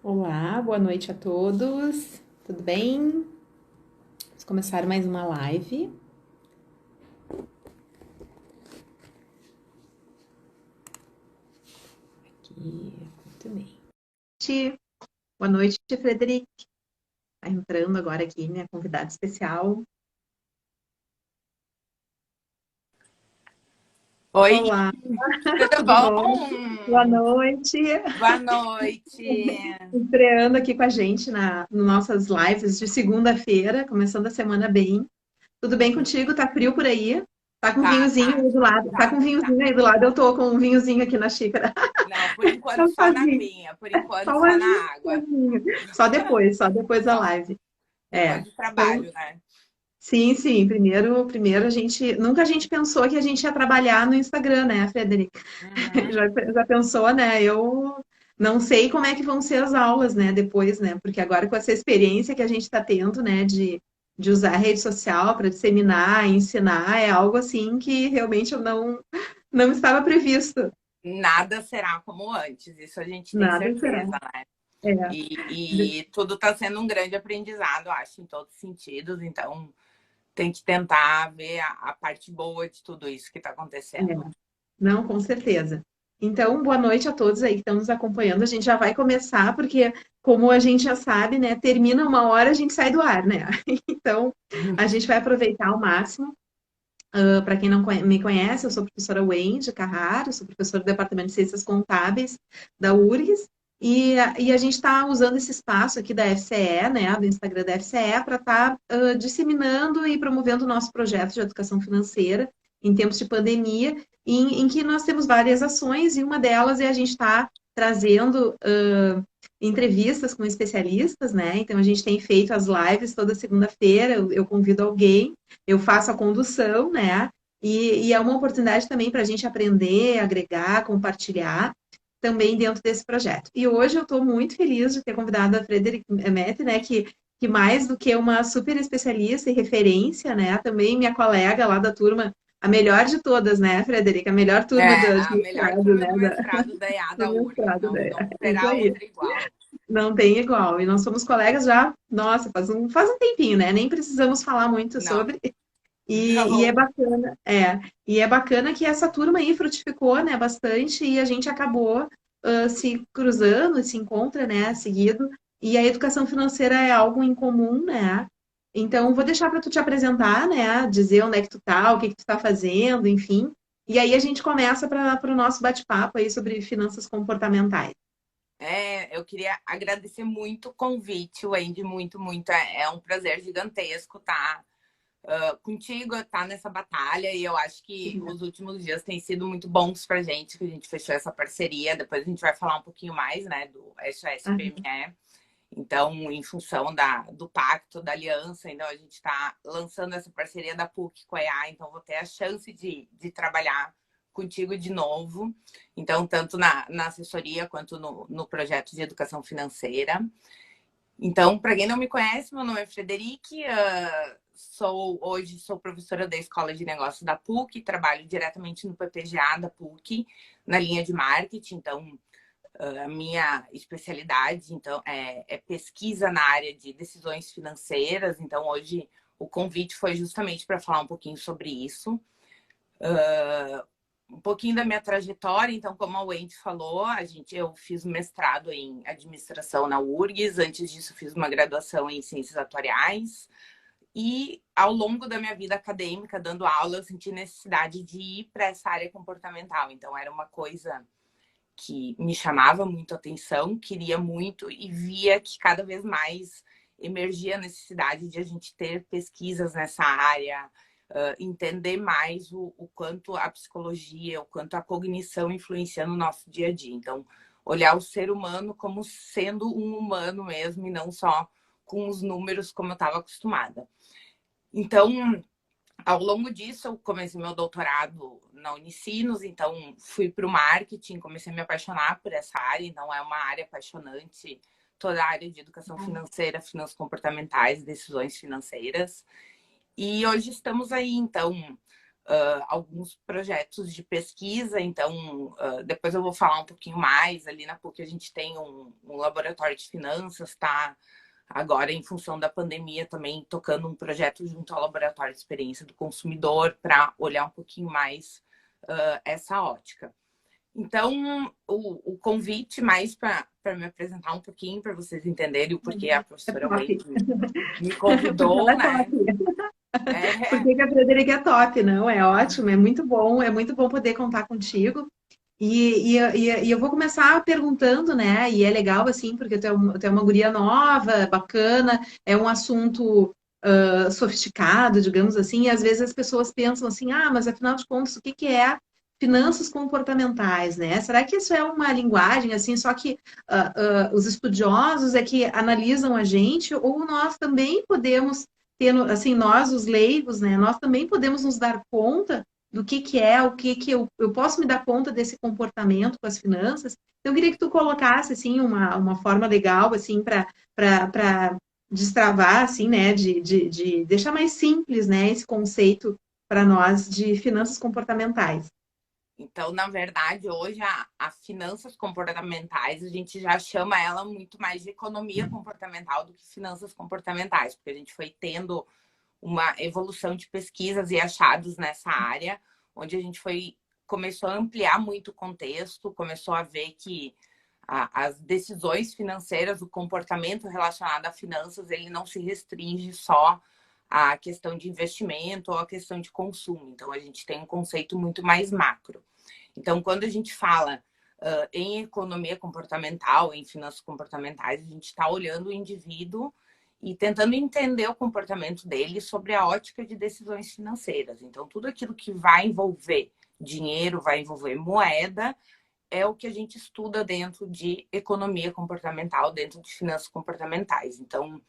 Olá, boa noite a todos. Tudo bem? Vamos começar mais uma live. Aqui, muito bem. Boa noite, Frederic. Tá entrando agora aqui minha convidada especial. Oi, Olá, tudo tudo bom? bom? Boa noite. Boa noite. Estreando aqui com a gente nas nossas lives de segunda-feira, começando a semana bem. Tudo bem contigo? Tá frio por aí? Tá com Tá, vinhozinho tá, aí do lado? Tá tá, com tá. vinhozinho aí do lado? Eu tô com um vinhozinho aqui na xícara. Não, por enquanto Eu só na fazia. aguinha, por enquanto Só só mais na um água. pouquinho. Só depois da Só live. depois É. do Então, trabalho, né? sim, sim. Primeiro nunca a gente pensou que a gente ia trabalhar no Instagram, né, Frederica? Uhum. Já pensou, né? Eu não sei como é que vão ser as aulas, né, depois, né? Porque agora com essa experiência que a gente está tendo, né, de usar a rede social para disseminar, ensinar, é algo assim que realmente eu não estava previsto. Nada será como antes, isso a gente tem Nada será. certeza, né? É. E tudo está sendo um grande aprendizado, acho, em todos os sentidos. Então, tem que tentar ver a parte boa de tudo isso que está acontecendo. Não, com certeza. Então, boa noite a todos aí que estão nos acompanhando. A gente já vai começar, porque, como a gente já sabe, né, termina uma hora, a gente sai do ar, né? Então, a gente vai aproveitar ao máximo. Para quem não me conhece, eu sou a professora Wendy Carraro, sou professora do Departamento de Ciências Contábeis da URGS, e a gente está usando esse espaço aqui da FCE, né, do Instagram da FCE, para estar disseminando e promovendo o nosso projeto de educação financeira em tempos de pandemia, em que nós temos várias ações, e uma delas é a gente estar trazendo entrevistas com especialistas, né? Então a gente tem feito as lives toda segunda-feira, eu convido alguém, eu faço a condução, né? E é uma oportunidade também para a gente aprender, agregar, compartilhar também dentro desse projeto. E hoje eu estou muito feliz de ter convidado a Frederic Mette, né? Que mais do que uma super especialista e referência, né? Também minha colega lá da turma, a melhor de todas, né, Frederica? A melhor turma É, de a melhor mestrado, turma né? do mestrado da Do EADA URGS, mestrado, não, né? não É isso terá aí. outra igual. Não tem igual. E nós somos colegas já, nossa, faz um tempinho, né? Nem precisamos falar muito Não, sobre. E é não. bacana, e é bacana que essa turma aí frutificou, né, bastante, e a gente acabou se cruzando, se encontra, né, seguido, e a educação financeira é algo em comum, né? Então, vou deixar para tu te apresentar, né, dizer onde é que tu tá, o que que tu tá fazendo, enfim. E aí a gente começa para o nosso bate-papo aí sobre finanças comportamentais. Eu queria agradecer muito o convite, Wendy, muito, muito. É um prazer gigantesco estar contigo, estar nessa batalha. E eu acho que os últimos dias têm sido muito bons para a gente, que a gente fechou essa parceria. Depois a gente vai falar um pouquinho mais, né, do SOS-PME. Então, em função do pacto, da aliança, então a gente está lançando essa parceria da PUC com a EA, então vou ter a chance de trabalhar contigo de novo. Então, tanto na assessoria quanto no projeto de educação financeira. Então, para quem não me conhece, meu nome é Frederic, hoje sou professora da Escola de Negócios da PUC, trabalho diretamente no PPGA da PUC, na linha de marketing, então a minha especialidade então é pesquisa na área de decisões financeiras. Então, hoje o convite foi justamente para falar um pouquinho sobre isso. Um pouquinho da minha trajetória. Então, como a Wendy falou, eu fiz mestrado em administração na URGS. Antes disso, fiz uma graduação em ciências atuariais. E ao longo da minha vida acadêmica, dando aula, eu senti necessidade de ir para essa área comportamental. Então, era uma coisa que me chamava muito a atenção, queria muito e via que cada vez mais emergia a necessidade de a gente ter pesquisas nessa área, entender mais o quanto a psicologia, o quanto a cognição influencia no nosso dia a dia. Então, olhar o ser humano como sendo um humano mesmo e não só com os números como eu estava acostumada. Então, ao longo disso, eu comecei meu doutorado na Unicinos, então fui para o marketing, comecei a me apaixonar por essa área, então é uma área apaixonante, toda a área de educação financeira, finanças comportamentais, decisões financeiras. E hoje estamos aí, então, alguns projetos de pesquisa. Então, depois eu vou falar um pouquinho mais. Ali na PUC a gente tem um laboratório de finanças, tá? Agora, em função da pandemia, também tocando um projeto junto ao Laboratório de Experiência do Consumidor para olhar um pouquinho mais essa ótica. Então, o convite mais para me apresentar um pouquinho, para vocês entenderem o porquê a professora Wendy me Porque ela convidou, é né? top. É, Porque a Frederica é top, não? É ótimo, é muito bom poder contar contigo. E eu vou começar perguntando, né? E é legal, assim, porque tu é uma guria nova, bacana, é um assunto sofisticado, digamos assim, e às vezes as pessoas pensam assim, ah, mas afinal de contas, o que que é finanças comportamentais, né? Será que isso é uma linguagem, assim, só que os estudiosos é que analisam a gente, ou nós também podemos ter, assim, nós, os leigos, né? Nós também podemos nos dar conta do que é, o que eu posso me dar conta desse comportamento com as finanças. Então, eu queria que tu colocasse, assim, uma forma legal, assim, para destravar, assim, né, de deixar mais simples, né, esse conceito para nós de finanças comportamentais. então, na verdade, hoje a finanças comportamentais, a gente já chama ela muito mais de economia comportamental do que finanças comportamentais, porque a gente foi tendo uma evolução de pesquisas e achados nessa área, onde a gente começou a ampliar muito o contexto, começou a ver que as decisões financeiras, o comportamento relacionado a finanças, ele não se restringe só à questão de investimento ou à questão de consumo. Então, a gente tem um conceito muito mais macro. Então, quando a gente fala em economia comportamental, em finanças comportamentais, a gente está olhando o indivíduo e tentando entender o comportamento dele sobre a ótica de decisões financeiras. Então, tudo aquilo que vai envolver dinheiro, vai envolver moeda, é o que a gente estuda dentro de economia comportamental, dentro de finanças comportamentais. Então,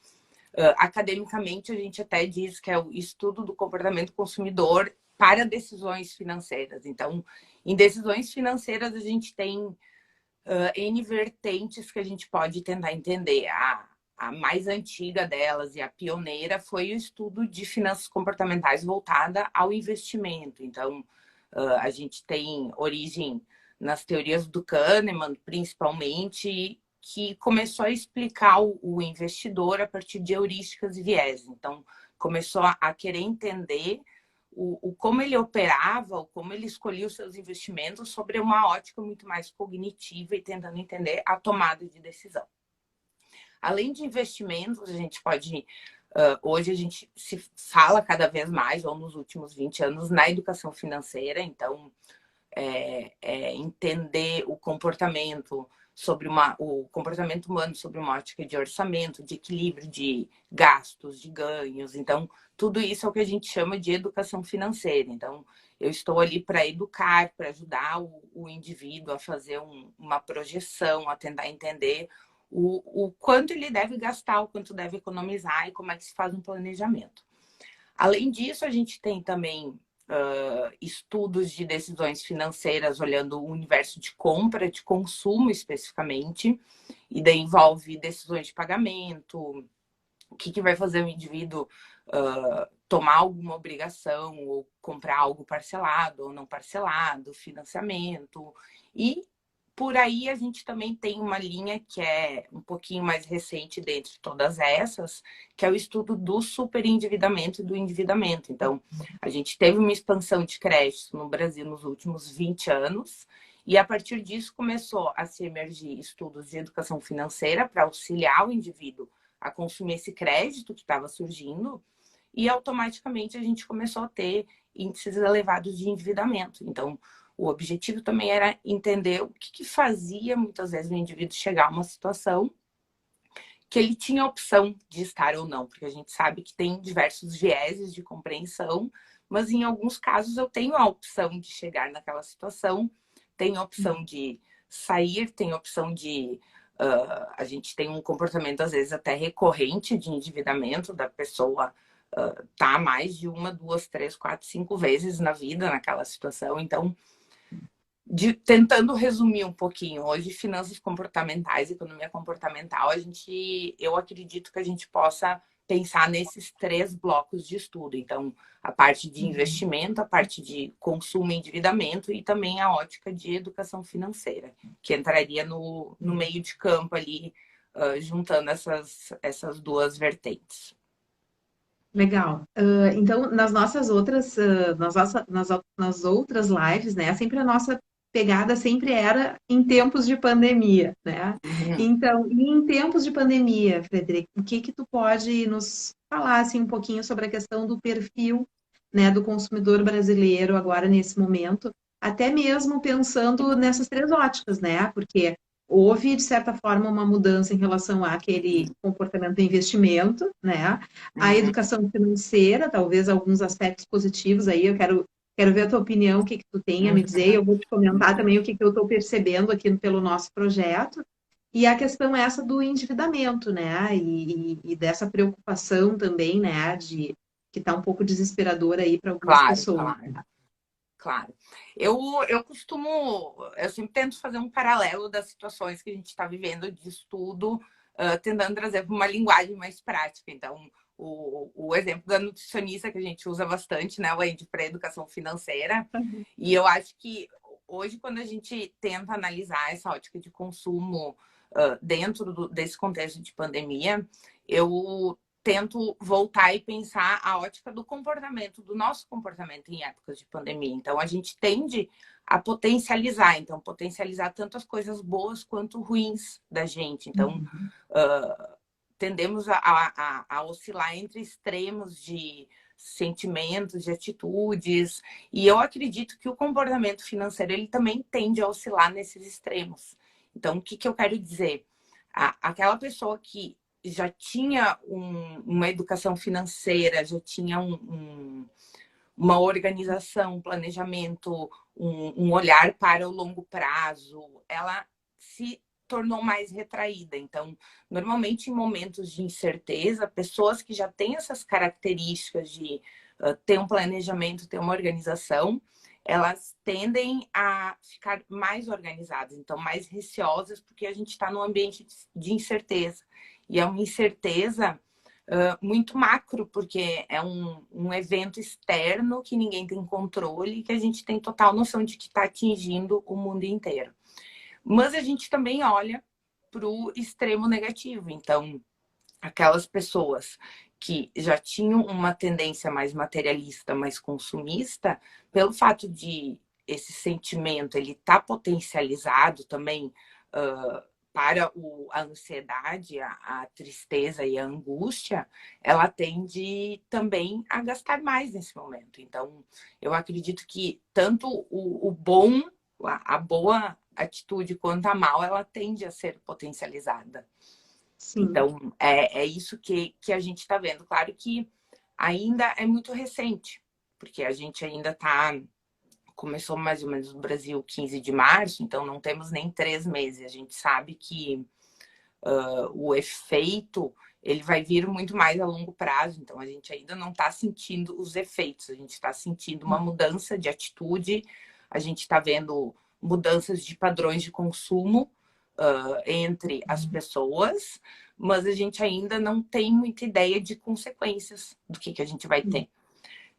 academicamente, a gente até diz que é o estudo do comportamento consumidor para decisões financeiras. Então, em decisões financeiras, a gente tem N vertentes que a gente pode tentar entender. A mais antiga delas e a pioneira foi o estudo de finanças comportamentais voltada ao investimento. Então, a gente tem origem nas teorias do Kahneman, principalmente, que começou a explicar o investidor a partir de heurísticas e viés. Então, começou a querer entender como ele operava, ou como ele escolhia os seus investimentos sobre uma ótica muito mais cognitiva e tentando entender a tomada de decisão. Além de investimentos, a gente pode... hoje a gente se fala cada vez mais, ou nos últimos 20 anos, na educação financeira. Então, entender o comportamento o comportamento humano sobre uma ótica de orçamento, de equilíbrio de gastos, de ganhos. Então, tudo isso é o que a gente chama de educação financeira. Então, eu estou ali para educar, para ajudar o indivíduo a fazer uma projeção, a tentar entender o quanto ele deve gastar, o quanto deve economizar e como é que se faz um planejamento. Além disso, a gente tem também estudos de decisões financeiras olhando o universo de compra, de consumo especificamente, e daí envolve decisões de pagamento, o que vai fazer o indivíduo tomar alguma obrigação ou comprar algo parcelado ou não parcelado, financiamento. E por aí a gente também tem uma linha que é um pouquinho mais recente dentre todas essas, que é o estudo do superendividamento e do endividamento. Então, a gente teve uma expansão de crédito no Brasil nos últimos 20 anos, e a partir disso começou a se emergir estudos de educação financeira para auxiliar o indivíduo a consumir esse crédito que estava surgindo, e automaticamente a gente começou a ter índices elevados de endividamento. Então, o objetivo também era entender o que fazia, muitas vezes, o indivíduo chegar a uma situação que ele tinha a opção de estar ou não, porque a gente sabe que tem diversos vieses de compreensão, mas em alguns casos eu tenho a opção de chegar naquela situação, tenho a opção de sair, tenho a opção de... a gente tem um comportamento, às vezes, até recorrente de endividamento da pessoa tá mais de 1, 2, 3, 4, 5 vezes na vida naquela situação. Então, tentando resumir um pouquinho, hoje finanças comportamentais, economia comportamental, eu acredito que a gente possa pensar nesses 3 blocos de estudo. Então, a parte de investimento, a parte de consumo e endividamento e também a ótica de educação financeira, que entraria no meio de campo ali, juntando essas 2 vertentes. Legal. Então, nas nossas outras, nas outras lives, né? Sempre a nossa pegada sempre era em tempos de pandemia, né? Uhum. Então, e em tempos de pandemia, Frederico, o que que tu pode nos falar assim um pouquinho sobre a questão do perfil, né, do consumidor brasileiro agora nesse momento, até mesmo pensando nessas 3 óticas, né? Porque houve, de certa forma, uma mudança em relação àquele comportamento de investimento, né? A Uhum. educação financeira, talvez alguns aspectos positivos aí, quero ver a tua opinião, o que que tu tem a me dizer, eu vou te comentar também o que que eu estou percebendo aqui pelo nosso projeto, e a questão é essa do endividamento, né, e dessa preocupação também, né, que está um pouco desesperadora aí para algumas Claro, pessoas. claro. Claro. Eu sempre tento fazer um paralelo das situações que a gente está vivendo de estudo, tentando trazer para uma linguagem mais prática. Então, o exemplo da nutricionista que a gente usa bastante, né, o Andy, para educação financeira. E eu acho que hoje, quando a gente tenta analisar essa ótica de consumo dentro desse contexto de pandemia, eu tento voltar e pensar a ótica do comportamento, do nosso comportamento em épocas de pandemia. Então, a gente tende a potencializar, tanto as coisas boas quanto ruins da gente. Então, tendemos a oscilar entre extremos de sentimentos, de atitudes, e eu acredito que o comportamento financeiro ele também tende a oscilar nesses extremos. Então, o que eu quero dizer? Aquela pessoa que já tinha uma educação financeira, já tinha uma organização, um planejamento, um olhar para o longo prazo, ela se tornou mais retraída. Então, normalmente em momentos de incerteza, pessoas que já têm essas características de ter um planejamento, ter uma organização, elas tendem a ficar mais organizadas, então mais receosas, porque a gente está num ambiente de incerteza. E é uma incerteza muito macro, porque é um evento externo que ninguém tem controle e que a gente tem total noção de que está atingindo o mundo inteiro. Mas a gente também olha para o extremo negativo. Então, aquelas pessoas que já tinham uma tendência mais materialista, mais consumista, pelo fato de esse sentimento ele tá potencializado também para a ansiedade, a tristeza e a angústia, ela tende também a gastar mais nesse momento. Então, eu acredito que tanto o bom, a boa atitude quanto a mal, ela tende a ser potencializada. Sim. Então, é isso que a gente está vendo. Claro que ainda é muito recente, porque a gente ainda começou mais ou menos no Brasil 15 de março, então não temos nem 3 meses. A gente sabe que o efeito ele vai vir muito mais a longo prazo, então a gente ainda não está sentindo os efeitos, a gente está sentindo uma mudança de atitude, a gente está vendo mudanças de padrões de consumo entre as pessoas, mas a gente ainda não tem muita ideia de consequências do que a gente vai ter.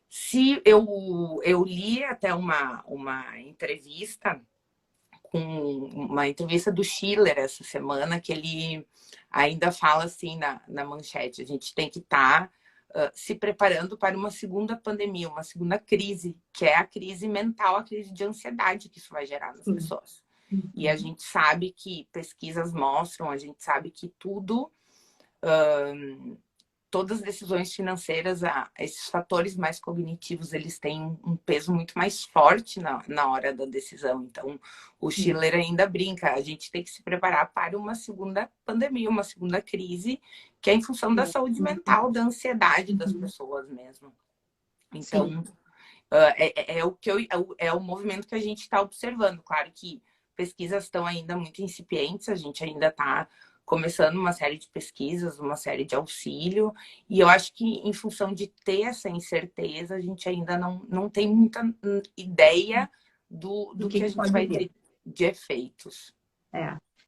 Se eu li até uma entrevista do Schiller essa semana, que ele ainda fala assim na manchete, a gente tem que estar se preparando para uma segunda pandemia, uma segunda crise, que é a crise mental, a crise de ansiedade que isso vai gerar nas pessoas. E a gente sabe que pesquisas mostram, a gente sabe que todas as decisões financeiras, esses fatores mais cognitivos, eles têm um peso muito mais forte na hora da decisão. Então, o Schiller ainda brinca, a gente tem que se preparar para uma segunda pandemia, uma segunda crise, que é em função da saúde mental, da ansiedade das pessoas mesmo. Então, é o movimento que a gente está observando. Claro que pesquisas estão ainda muito incipientes, a gente ainda está começando uma série de pesquisas, uma série de auxílio, e eu acho que em função de ter essa incerteza, a gente ainda não tem muita ideia do que a gente vai ter de efeitos.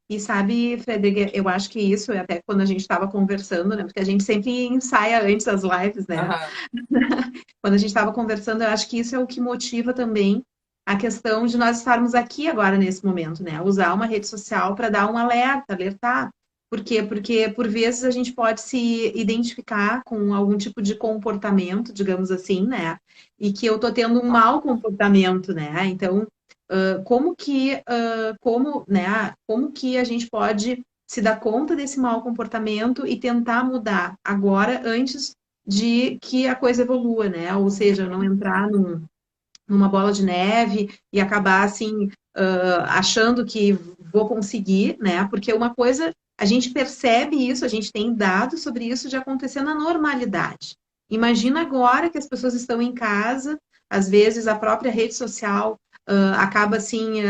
E sabe, Frederica, eu acho que isso, até quando a gente estava conversando, né? Porque a gente sempre ensaia antes das lives, né? Aham. Quando a gente estava conversando, eu acho que isso é o que motiva também a questão de nós estarmos aqui agora nesse momento, né? Usar uma rede social para dar um alerta, alertar. Por quê? Porque por vezes a gente pode se identificar com algum tipo de comportamento, digamos assim, né? E que eu tô tendo um mau comportamento, né? Então, como que a gente pode se dar conta desse mau comportamento e tentar mudar agora, antes de que a coisa evolua, né? Ou seja, não entrar numa bola de neve e acabar assim, achando que vou conseguir, né? Porque uma coisa, a gente percebe isso, a gente tem dados sobre isso de acontecer na normalidade. Imagina agora que as pessoas estão em casa, às vezes a própria rede social acaba assim,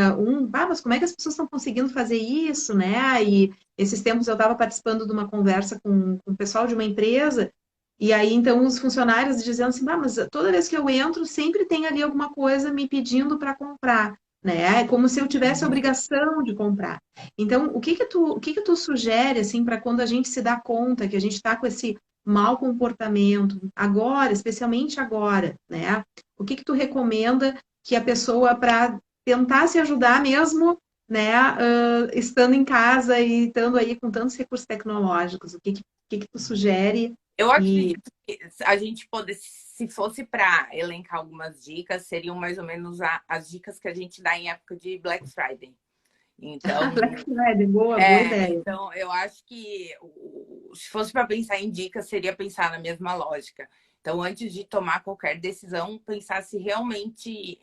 mas como é que as pessoas estão conseguindo fazer isso, né? E esses tempos eu estava participando de uma conversa com o pessoal de uma empresa e aí, então, os funcionários dizendo assim, mas toda vez que eu entro, sempre tem ali alguma coisa me pedindo para comprar, né? É como se eu tivesse a obrigação de comprar. Então, o que que tu sugere, assim, para quando a gente se dá conta que a gente está com esse mau comportamento, agora, especialmente agora, né? O que que tu recomenda que a pessoa, para tentar se ajudar mesmo, né, estando em casa e estando aí com tantos recursos tecnológicos, o que que tu sugere? Eu E acredito que a gente poder, se fosse para elencar algumas dicas, seriam mais ou menos as dicas que a gente dá em época de Black Friday. Então, Black Friday, boa ideia. então eu acho que se fosse para pensar em dicas, seria pensar na mesma lógica. Então, antes de tomar qualquer decisão, pensar se realmente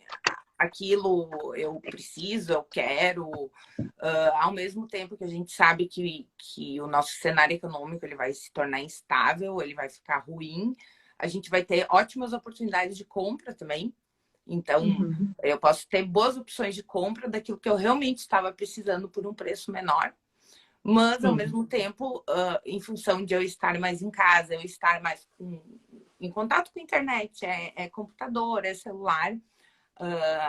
aquilo eu preciso, eu quero, ao mesmo tempo que a gente sabe que o nosso cenário econômico ele vai se tornar instável, ele vai ficar ruim, a gente vai ter ótimas oportunidades de compra também. Então, Uhum, eu posso ter boas opções de compra daquilo que eu realmente estava precisando por um preço menor, mas ao sim. mesmo tempo, em função de eu estar mais em casa, eu estar mais em contato com a internet, é computador, é celular,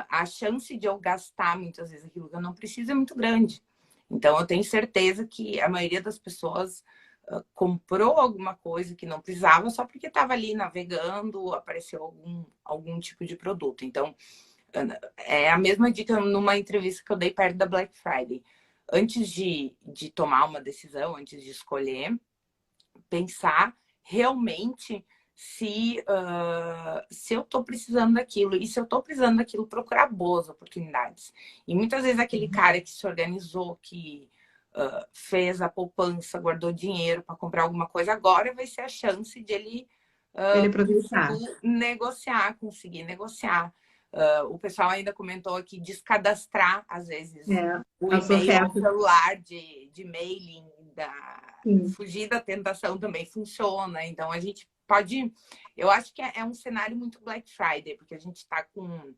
a chance de eu gastar muitas vezes aquilo que eu não preciso é muito grande. Então, eu tenho certeza que a maioria das pessoas comprou alguma coisa que não precisava só porque estava ali navegando, apareceu algum tipo de produto. Então, é a mesma dica numa entrevista que eu dei perto da Black Friday. Antes de tomar uma decisão, antes de escolher, pensar realmente se eu estou precisando daquilo. E se eu estou precisando daquilo, procurar boas oportunidades. E muitas vezes aquele cara que se organizou, que fez a poupança, guardou dinheiro para comprar alguma coisa, agora vai ser a chance de ele Ele aproveitar. conseguir negociar. O pessoal ainda comentou aqui descadastrar, às vezes, É, o as e-mail ou o ofertas, celular de mailing, sim. fugir da tentação também funciona. Então, a gente pode... Eu acho que é um cenário muito Black Friday, porque a gente está com...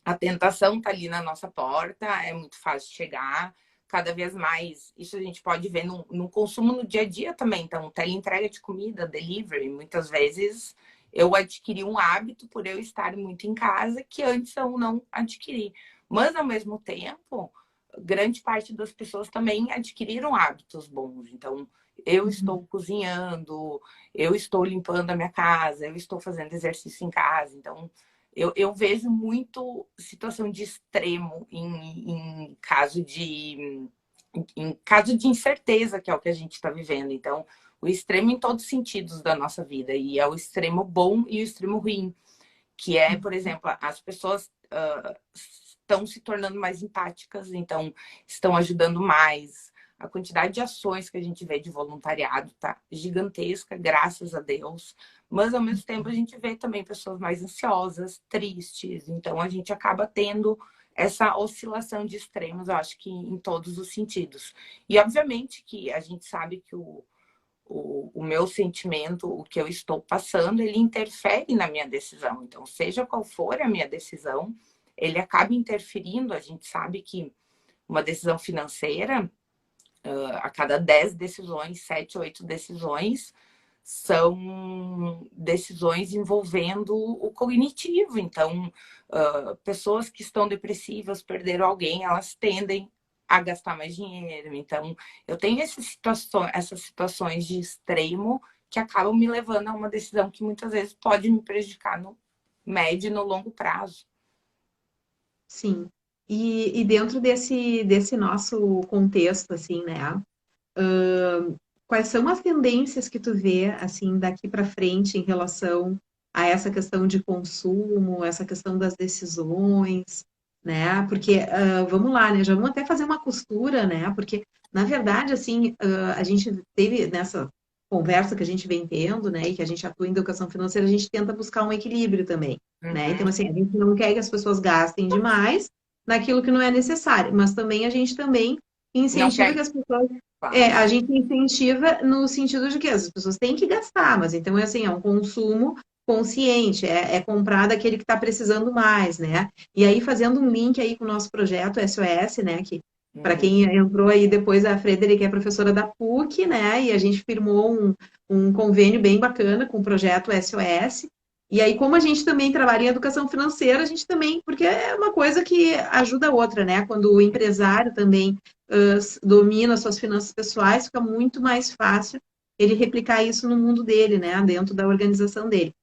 a tentação está ali na nossa porta, é muito fácil de chegar. Cada vez mais, isso a gente pode ver no consumo no dia a dia também. Então, teleentrega de comida, delivery, muitas vezes eu adquiri um hábito por eu estar muito em casa que antes eu não adquiri. Mas, ao mesmo tempo, grande parte das pessoas também adquiriram hábitos bons. Então, eu Uhum. estou cozinhando, eu estou limpando a minha casa, eu estou fazendo exercício em casa. Então, eu vejo muito situação de extremo em caso de incerteza, que é o que a gente está vivendo. Então, o extremo em todos os sentidos da nossa vida. E é o extremo bom e o extremo ruim. Que é, por exemplo, as pessoas estão se tornando mais empáticas, então estão ajudando mais. A quantidade de ações que a gente vê de voluntariado tá gigantesca, graças a Deus. Mas, ao mesmo tempo, a gente vê também pessoas mais ansiosas, tristes. Então, a gente acaba tendo essa oscilação de extremos, eu acho que em todos os sentidos. E, obviamente, que a gente sabe que o meu sentimento, o que eu estou passando, ele interfere na minha decisão. Então, seja qual for a minha decisão, ele acaba interferindo. A gente sabe que uma decisão financeira, a cada 10 decisões, 7, 8 decisões, são decisões envolvendo o cognitivo. Então, pessoas que estão depressivas, perderam alguém, elas tendem a gastar mais dinheiro. Então, eu tenho essas situações de extremo que acabam me levando a uma decisão que muitas vezes pode me prejudicar no médio e no longo prazo. Sim. E dentro desse nosso contexto, assim, né? Quais são as tendências que tu vê, assim, daqui para frente em relação a essa questão de consumo, essa questão das decisões, né? Porque, vamos lá, né? Já vamos até fazer uma costura, né? Porque, na verdade, assim, a gente teve nessa conversa que a gente vem tendo, né? E que a gente atua em educação financeira, a gente tenta buscar um equilíbrio também, né? Então, Uhum. assim, a gente não quer que as pessoas gastem demais naquilo que não é necessário, mas também a gente também Não incentiva que quer, as pessoas claro. a gente incentiva no sentido de que as pessoas têm que gastar, mas então é assim, é um consumo consciente, é comprar daquele que está precisando mais, né? E aí, fazendo um link aí com o nosso projeto SOS, né? Que para Uhum. quem entrou aí depois, a Frederic é professora da PUC, né? E a gente firmou um convênio bem bacana com o projeto SOS. E aí, como a gente também trabalha em educação financeira, a gente também, porque é uma coisa que ajuda a outra, né? Quando o empresário também domina suas finanças pessoais, fica muito mais fácil ele replicar isso no mundo dele, né, dentro da organização dele.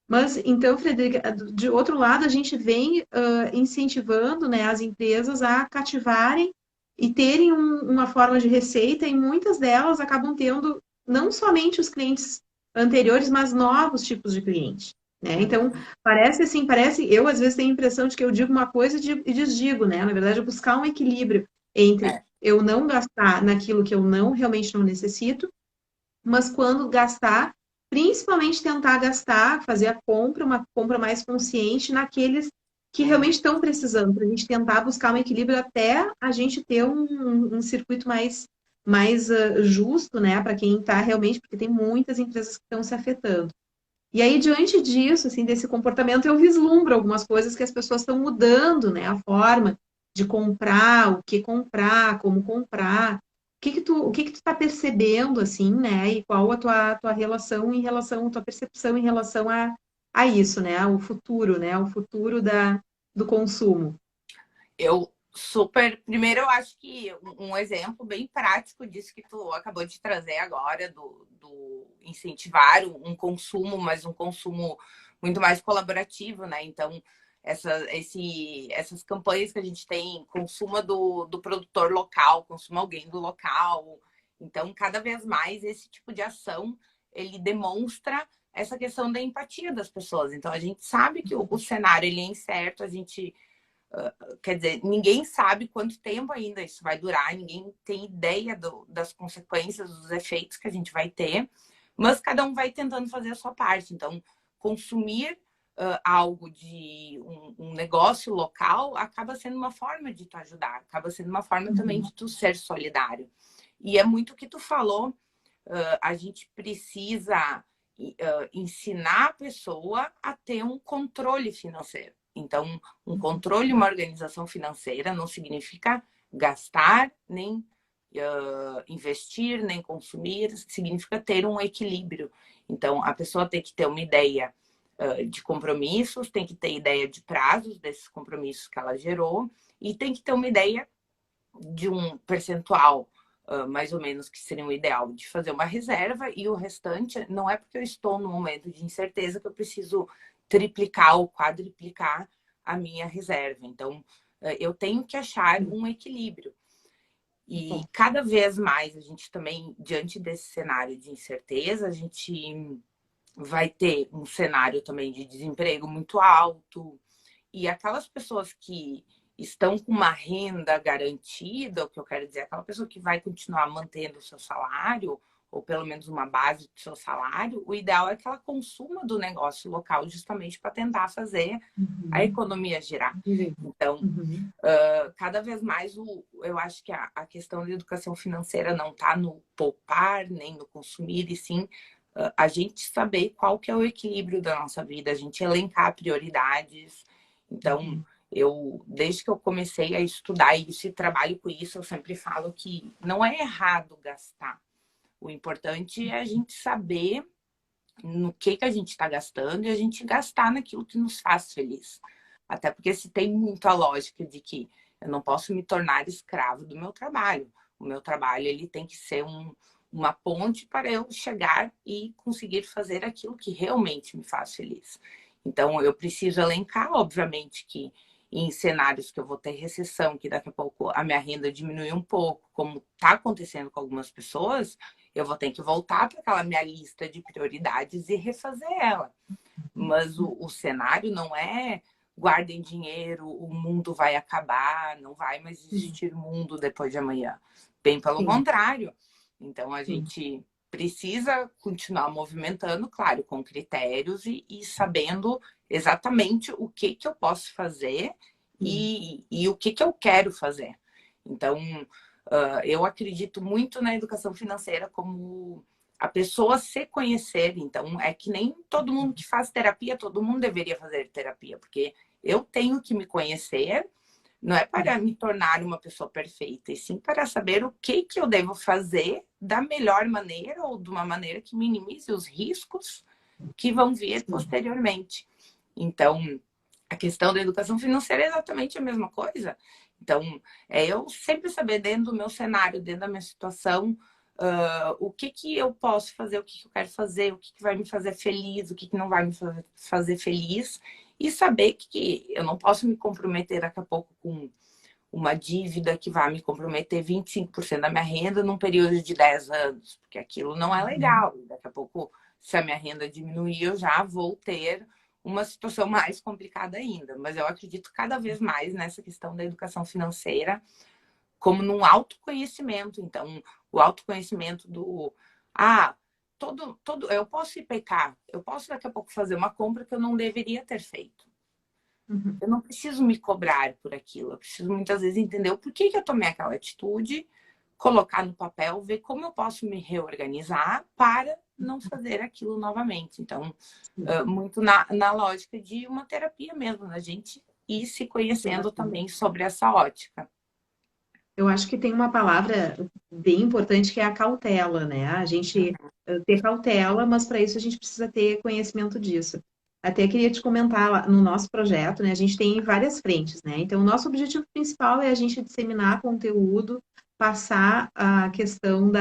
Mas, então, Frederica, de outro lado, a gente vem incentivando, né, as empresas a cativarem e terem uma forma de receita, e muitas delas acabam tendo não somente os clientes anteriores, mas novos tipos de cliente. Né? Então, Uhum. parece assim, eu às vezes tenho a impressão de que eu digo uma coisa e desdigo, né? Na verdade, é buscar um equilíbrio entre É. eu não gastar naquilo que eu não realmente não necessito, mas quando gastar, principalmente tentar gastar, fazer a compra, uma compra mais consciente naqueles que Uhum. realmente estão precisando, para a gente tentar buscar um equilíbrio até a gente ter um circuito mais justo, né, para quem está realmente, porque tem muitas empresas que estão se afetando. E aí, diante disso, assim, desse comportamento, eu vislumbro algumas coisas que as pessoas estão mudando, né? A forma de comprar, o que comprar, como comprar. O que que tu está percebendo, assim, né? E qual a tua tua percepção em relação a isso, né? O futuro, né? O futuro do consumo. Eu super. Primeiro, eu acho que um exemplo bem prático disso que tu acabou de trazer agora, do incentivar um consumo, mas um consumo muito mais colaborativo, né? Então, essas campanhas que a gente tem, consuma do produtor local, consuma alguém do local. Então, cada vez mais esse tipo de ação ele demonstra essa questão da empatia das pessoas. Então, a gente sabe que o cenário ele é incerto, a gente quer dizer, ninguém sabe quanto tempo ainda isso vai durar, ninguém tem ideia das consequências, dos efeitos que a gente vai ter, mas cada um vai tentando fazer a sua parte. Então, consumir algo de um negócio local acaba sendo uma forma de tu ajudar, acaba sendo uma forma também de tu ser solidário. E é muito o que tu falou, a gente precisa ensinar a pessoa a ter um controle financeiro. Então, um controle, uma organização financeira não significa gastar, nem investir, nem consumir, significa ter um equilíbrio. Então, a pessoa tem que ter uma ideia de compromissos, tem que ter ideia de prazos desses compromissos que ela gerou e tem que ter uma ideia de um percentual mais ou menos que seria o ideal de fazer uma reserva e o restante não é porque eu estou no momento de incerteza que eu preciso triplicar ou quadriplicar a minha reserva. Então, eu tenho que achar um equilíbrio. E Bom, cada vez mais a gente também, diante desse cenário de incerteza, a gente vai ter um cenário também de desemprego muito alto. E aquelas pessoas que estão com uma renda garantida, o que eu quero dizer, aquela pessoa que vai continuar mantendo o seu salário, ou pelo menos uma base do seu salário, o ideal é que ela consuma do negócio local justamente para tentar fazer a uhum, economia girar. direito. Então, Uhum, cada vez mais eu acho que a questão da educação financeira não está no poupar, nem no consumir, e sim a gente saber qual que é o equilíbrio da nossa vida, a gente elencar prioridades. Então, uhum, desde que eu comecei a estudar isso e trabalho com isso, eu sempre falo que não é errado gastar. O importante é a gente saber no que a gente está gastando e a gente gastar naquilo que nos faz feliz. Até porque se tem muita lógica de que Eu não posso me tornar escravo do meu trabalho. O meu trabalho ele tem que ser uma ponte para eu chegar e conseguir fazer aquilo que realmente me faz feliz. Então, eu preciso elencar, obviamente, que em cenários que eu vou ter recessão, que daqui a pouco a minha renda diminui um pouco, como está acontecendo com algumas pessoas, eu vou ter que voltar para aquela minha lista de prioridades e refazer ela. Mas o cenário não é guardem dinheiro, o mundo vai acabar, não vai mais existir mundo depois de amanhã. Bem pelo contrário. Então, a gente precisa continuar movimentando, claro, com critérios e sabendo exatamente o que eu posso fazer e o que eu quero fazer. Então, eu acredito muito na educação financeira como a pessoa se conhecer. Então, é que nem todo mundo que faz terapia, todo mundo deveria fazer terapia, porque eu tenho que me conhecer, não é para me tornar uma pessoa perfeita, e sim para saber o que eu devo fazer da melhor maneira ou de uma maneira que minimize os riscos que vão vir posteriormente. Então, a questão da educação financeira é exatamente a mesma coisa. Então, é eu sempre saber dentro do meu cenário, dentro da minha situação, o que eu posso fazer, o que eu quero fazer, o que vai me fazer feliz, o que não vai me fazer feliz, e saber que eu não posso me comprometer daqui a pouco com uma dívida que vai me comprometer 25% da minha renda num período de 10 anos, porque aquilo não é legal. Daqui a pouco, se a minha renda diminuir, eu já vou ter uma situação mais complicada ainda. Mas eu acredito cada vez mais nessa questão da educação financeira como num autoconhecimento. Então, o autoconhecimento do... eu posso ir pecar, eu posso daqui a pouco fazer uma compra que eu não deveria ter feito. Eu não preciso me cobrar por aquilo, eu preciso muitas vezes entender o porquê que eu tomei aquela atitude, colocar no papel, ver como eu posso me reorganizar para não fazer aquilo novamente. Então, muito na lógica de uma terapia mesmo, a gente ir se conhecendo também sobre essa ótica. Eu acho que tem uma palavra bem importante que é a cautela, né? A gente ter cautela, mas para isso a gente precisa ter conhecimento disso. Até queria te comentar, no nosso projeto, né? A gente tem várias frentes, né? Então, o nosso objetivo principal é a gente disseminar conteúdo, passar a questão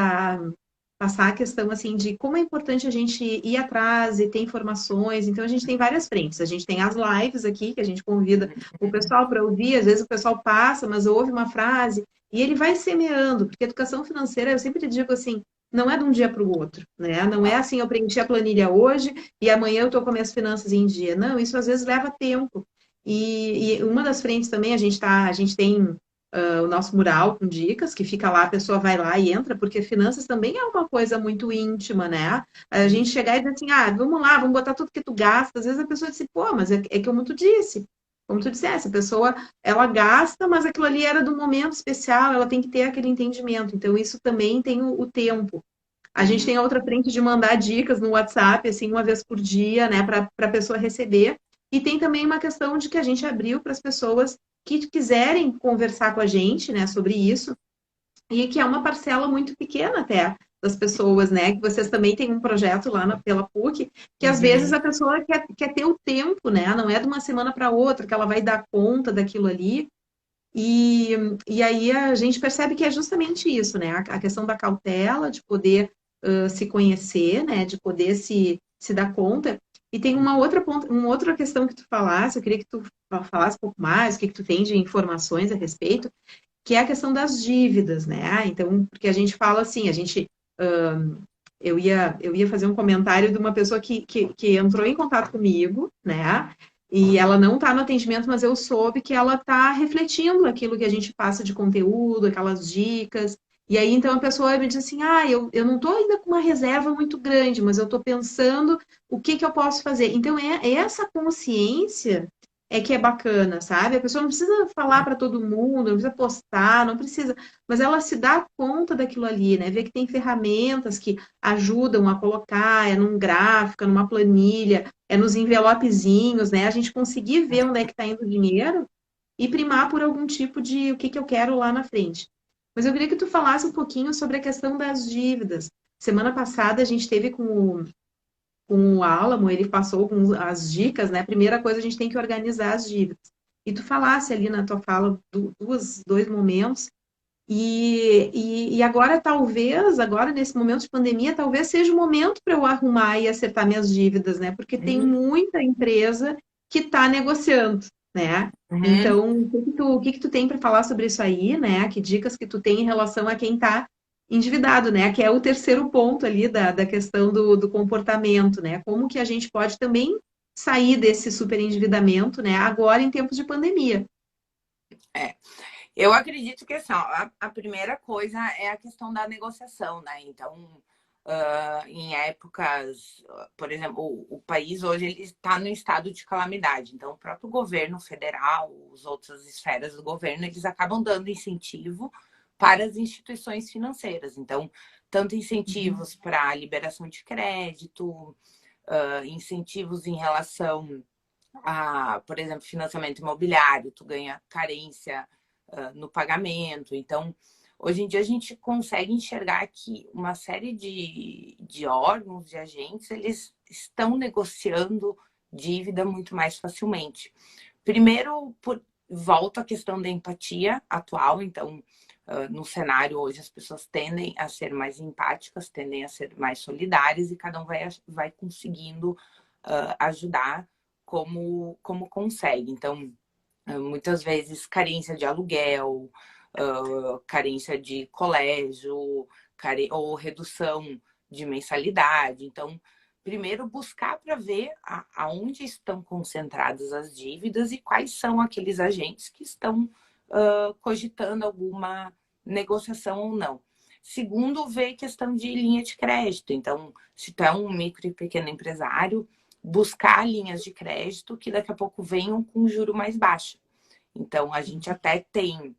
assim de como é importante a gente ir atrás e ter informações. Então a gente tem várias frentes. A gente tem as lives aqui que a gente convida o pessoal para ouvir. Às vezes o pessoal passa, mas ouve uma frase e ele vai semeando, porque educação financeira, eu sempre digo assim, não é de um dia para o outro, né? Não é assim, eu preenchi a planilha hoje e amanhã eu estou com minhas finanças em dia. Não, isso às vezes leva tempo. E uma das frentes também, a gente tem o nosso mural com dicas, que fica lá, a pessoa vai lá e entra, porque finanças também é uma coisa muito íntima, né? A gente chegar e dizer assim, vamos lá, vamos botar tudo que tu gasta. Às vezes a pessoa diz, pô, mas é que como tu disse, essa pessoa, ela gasta, mas aquilo ali era do momento especial, ela tem que ter aquele entendimento. Então, isso também tem o tempo. A gente tem a outra frente de mandar dicas no WhatsApp, assim, uma vez por dia, né, para a pessoa receber. E tem também uma questão de que a gente abriu para as pessoas que quiserem conversar com a gente, né, sobre isso, e que é uma parcela muito pequena até das pessoas, né, que vocês também têm um projeto lá pela PUC, que às vezes a pessoa quer ter o tempo, né, não é de uma semana para outra que ela vai dar conta daquilo ali, e aí a gente percebe que é justamente isso, né, a questão da cautela, de poder se conhecer, né, de poder se dar conta. E tem uma outra questão que tu falasse, eu queria que tu falasse um pouco mais, o que tu tem de informações a respeito, que é a questão das dívidas, né? Então, porque a gente fala assim, eu ia fazer um comentário de uma pessoa que entrou em contato comigo, né? E ela não está no atendimento, mas eu soube que ela está refletindo aquilo que a gente passa de conteúdo, aquelas dicas. E aí, então, a pessoa me diz assim, eu não estou ainda com uma reserva muito grande, mas eu estou pensando o que eu posso fazer. Então, é essa consciência é que é bacana, sabe? A pessoa não precisa falar para todo mundo, não precisa postar, não precisa, mas ela se dá conta daquilo ali, né? Ver que tem ferramentas que ajudam a colocar, é num gráfico, é numa planilha, é nos envelopezinhos, né? A gente conseguir ver onde é que está indo o dinheiro e primar por algum tipo de o que eu quero lá na frente. Mas eu queria que tu falasse um pouquinho sobre a questão das dívidas. Semana passada a gente teve com o Álamo, ele passou com as dicas, né? Primeira coisa, a gente tem que organizar as dívidas. e tu falasse ali na tua fala dois momentos, e agora talvez, agora nesse momento de pandemia, talvez seja o momento para eu arrumar e acertar minhas dívidas, né? Porque tem Uhum. muita empresa que está negociando, né? Uhum. Então, o que que tu tem para falar sobre isso aí, né? Que dicas que tu tem em relação a quem está endividado, né? Que é o terceiro ponto ali da questão do comportamento, né? Como que a gente pode também sair desse super endividamento, né? Agora em tempos de pandemia. É. Eu acredito que assim, ó, a primeira coisa é a questão da negociação, né? Então, em épocas, por exemplo, o país hoje ele está no estado de calamidade. Então, o próprio governo federal, as outras esferas do governo, eles acabam dando incentivo para as instituições financeiras. Então, tanto Uhum. incentivos para a liberação de crédito, incentivos em relação a, por exemplo, financiamento imobiliário, tu ganha carência no pagamento. Então, hoje em dia a gente consegue enxergar que uma série de órgãos, de agentes, eles estão negociando dívida muito mais facilmente. Primeiro, volta à questão da empatia atual. Então, no cenário hoje, as pessoas tendem a ser mais empáticas, tendem a ser mais solidárias e cada um vai conseguindo ajudar como consegue. Então, muitas vezes, carência de aluguel, carência de colégio, ou redução de mensalidade. Então, primeiro buscar para ver aonde estão concentradas as dívidas e quais são aqueles agentes que estão cogitando alguma negociação ou não. Segundo, ver questão de linha de crédito. Então, se tu é um micro e pequeno empresário, buscar linhas de crédito que daqui a pouco venham com juro mais baixo. Então, a gente até tem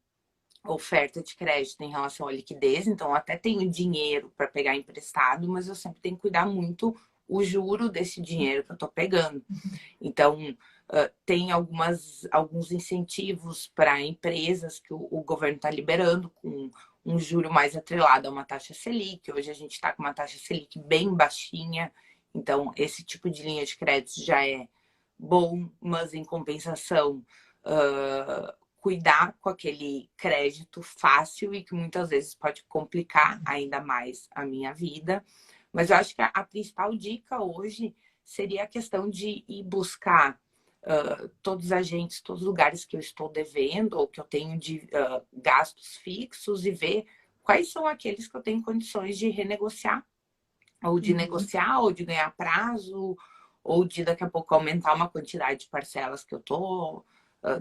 oferta de crédito em relação à liquidez, então eu até tenho dinheiro para pegar emprestado, mas eu sempre tenho que cuidar muito o juro desse dinheiro que eu estou pegando. Então, tem alguns incentivos para empresas que o governo está liberando com um juro mais atrelado a uma taxa Selic. Hoje a gente está com uma taxa Selic bem baixinha, então esse tipo de linha de crédito já é bom, mas em compensação, cuidar com aquele crédito fácil e que muitas vezes pode complicar ainda mais a minha vida. Mas eu acho que a principal dica hoje seria a questão de ir buscar todos os agentes, todos os lugares que eu estou devendo ou que eu tenho de gastos fixos e ver quais são aqueles que eu tenho condições de renegociar, ou de Uhum. negociar, ou de ganhar prazo, ou de daqui a pouco aumentar uma quantidade de parcelas que eu estou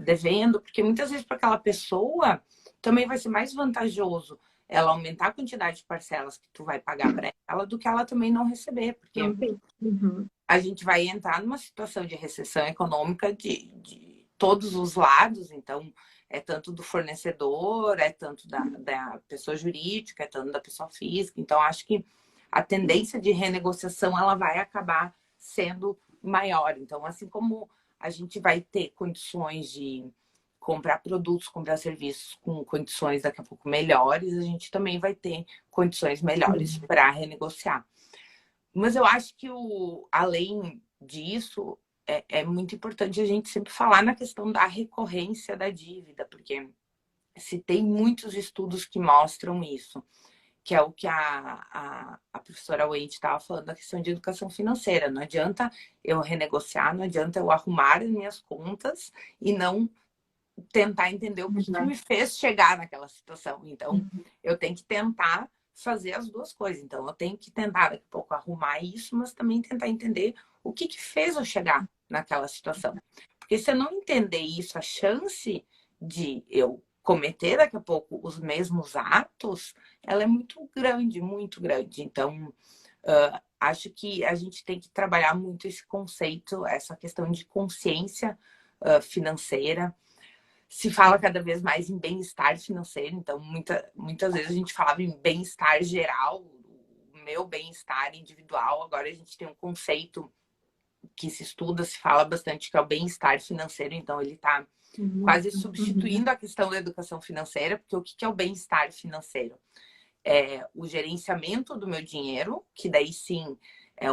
devendo, porque muitas vezes para aquela pessoa também vai ser mais vantajoso ela aumentar a quantidade de parcelas que tu vai pagar para ela do que ela também não receber, porque Não tem. Uhum. a gente vai entrar numa situação de recessão econômica de todos os lados, então é tanto do fornecedor, é tanto da pessoa jurídica, é tanto da pessoa física. Então, acho que a tendência de renegociação ela vai acabar sendo maior. Então, assim como a gente vai ter condições de comprar produtos, comprar serviços com condições daqui a pouco melhores, a gente também vai ter condições melhores Sim. para renegociar. Mas eu acho que além disso, é muito importante a gente sempre falar na questão da recorrência da dívida, porque se tem muitos estudos que mostram isso, que é o que a professora Wendy estava falando da questão de educação financeira. Não adianta eu renegociar, não adianta eu arrumar as minhas contas e não tentar entender o que me fez chegar naquela situação. Então, eu tenho que tentar fazer as duas coisas. Então, eu tenho que tentar daqui a pouco arrumar isso, mas também tentar entender o que fez eu chegar naquela situação. Porque se eu não entender isso, a chance de eu cometer daqui a pouco os mesmos atos, ela é muito grande, muito grande. Então, acho que a gente tem que trabalhar muito esse conceito, essa questão de consciência financeira. Se fala cada vez mais em bem-estar financeiro, então muitas vezes a gente falava em bem-estar geral, o meu bem-estar individual. Agora a gente tem um conceito que se estuda, se fala bastante, que é o bem-estar financeiro, então ele está Uhum. quase Uhum. substituindo a questão da educação financeira, porque o que é o bem-estar financeiro? É o gerenciamento do meu dinheiro, que daí sim é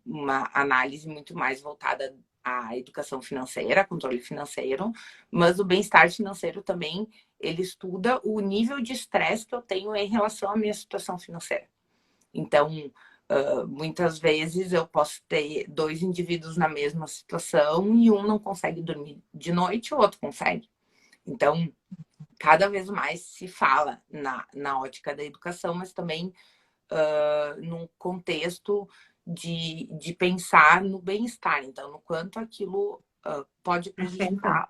uma análise muito mais voltada a educação financeira, controle financeiro, mas o bem-estar financeiro também, ele estuda o nível de estresse que eu tenho em relação à minha situação financeira. Então, muitas vezes eu posso ter dois indivíduos na mesma situação e um não consegue dormir de noite e o outro consegue. Então, cada vez mais se fala na ótica da educação, mas também num contexto de pensar no bem-estar. Então, no quanto aquilo pode prejudicar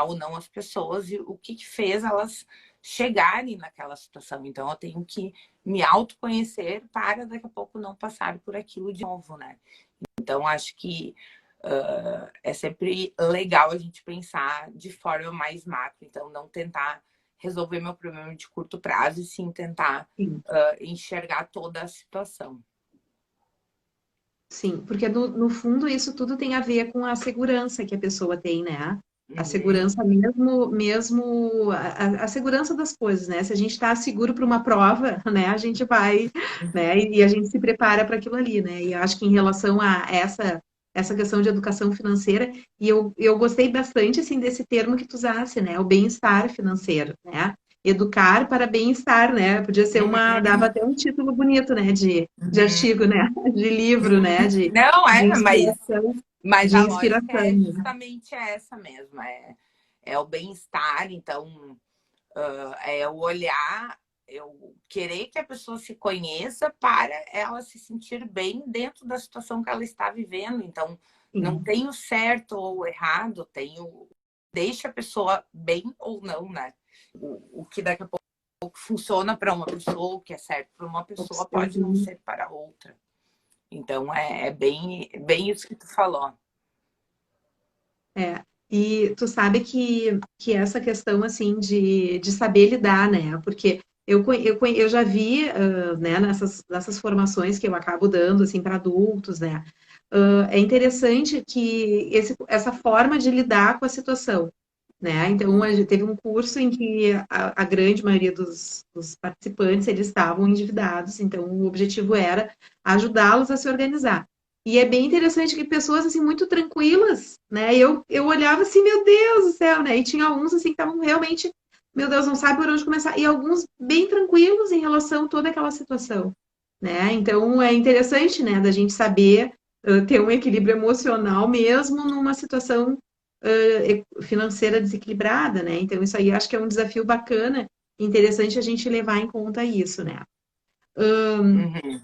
ou não as pessoas e o que fez elas chegarem naquela situação. Então, eu tenho que me autoconhecer para daqui a pouco não passar por aquilo de novo, né? Então, acho que é sempre legal a gente pensar de forma mais macro. Então, não tentar resolver meu problema de curto prazo e sim tentar enxergar toda a situação. Sim, porque no fundo isso tudo tem a ver com a segurança que a pessoa tem, né? A segurança a segurança das coisas, né? Se a gente está seguro para uma prova, né, a gente vai, né, e a gente se prepara para aquilo ali, né? E eu acho que em relação a essa questão de educação financeira, e eu gostei bastante, assim, desse termo que tu usasse, né? O bem-estar financeiro, né? Educar para bem-estar, né? Podia ser dava até um título bonito, né? De artigo, né? De livro, né? Não, De inspiração. mas De a lógica inspiração, é né? justamente essa mesmo. É o bem-estar, então é o olhar, eu querer que a pessoa se conheça para ela se sentir bem dentro da situação que ela está vivendo. Então, não Sim, tem o certo ou o errado, deixa a pessoa bem ou não, né? O que daqui a pouco funciona para uma pessoa, o que é certo para uma pessoa pode não ser para outra. Então, é bem isso que tu falou. é. E tu sabe que essa questão, assim, de saber lidar, né? Porque eu já vi, né, nessas formações que eu acabo dando, assim, para adultos, né? É interessante que essa forma de lidar com a situação, né? Então, a gente teve um curso em que a grande maioria dos participantes, eles estavam endividados, então o objetivo era ajudá-los a se organizar. E é bem interessante que pessoas, assim, muito tranquilas, né? Eu olhava assim, meu Deus do céu, né? E tinha alguns, assim, que estavam realmente, meu Deus, não sabe por onde começar. E alguns bem tranquilos em relação a toda aquela situação, né? Então, é interessante, né, da gente saber ter um equilíbrio emocional mesmo numa situação financeira desequilibrada, né? Então, isso aí acho que é um desafio bacana, interessante a gente levar em conta isso, né? Uhum.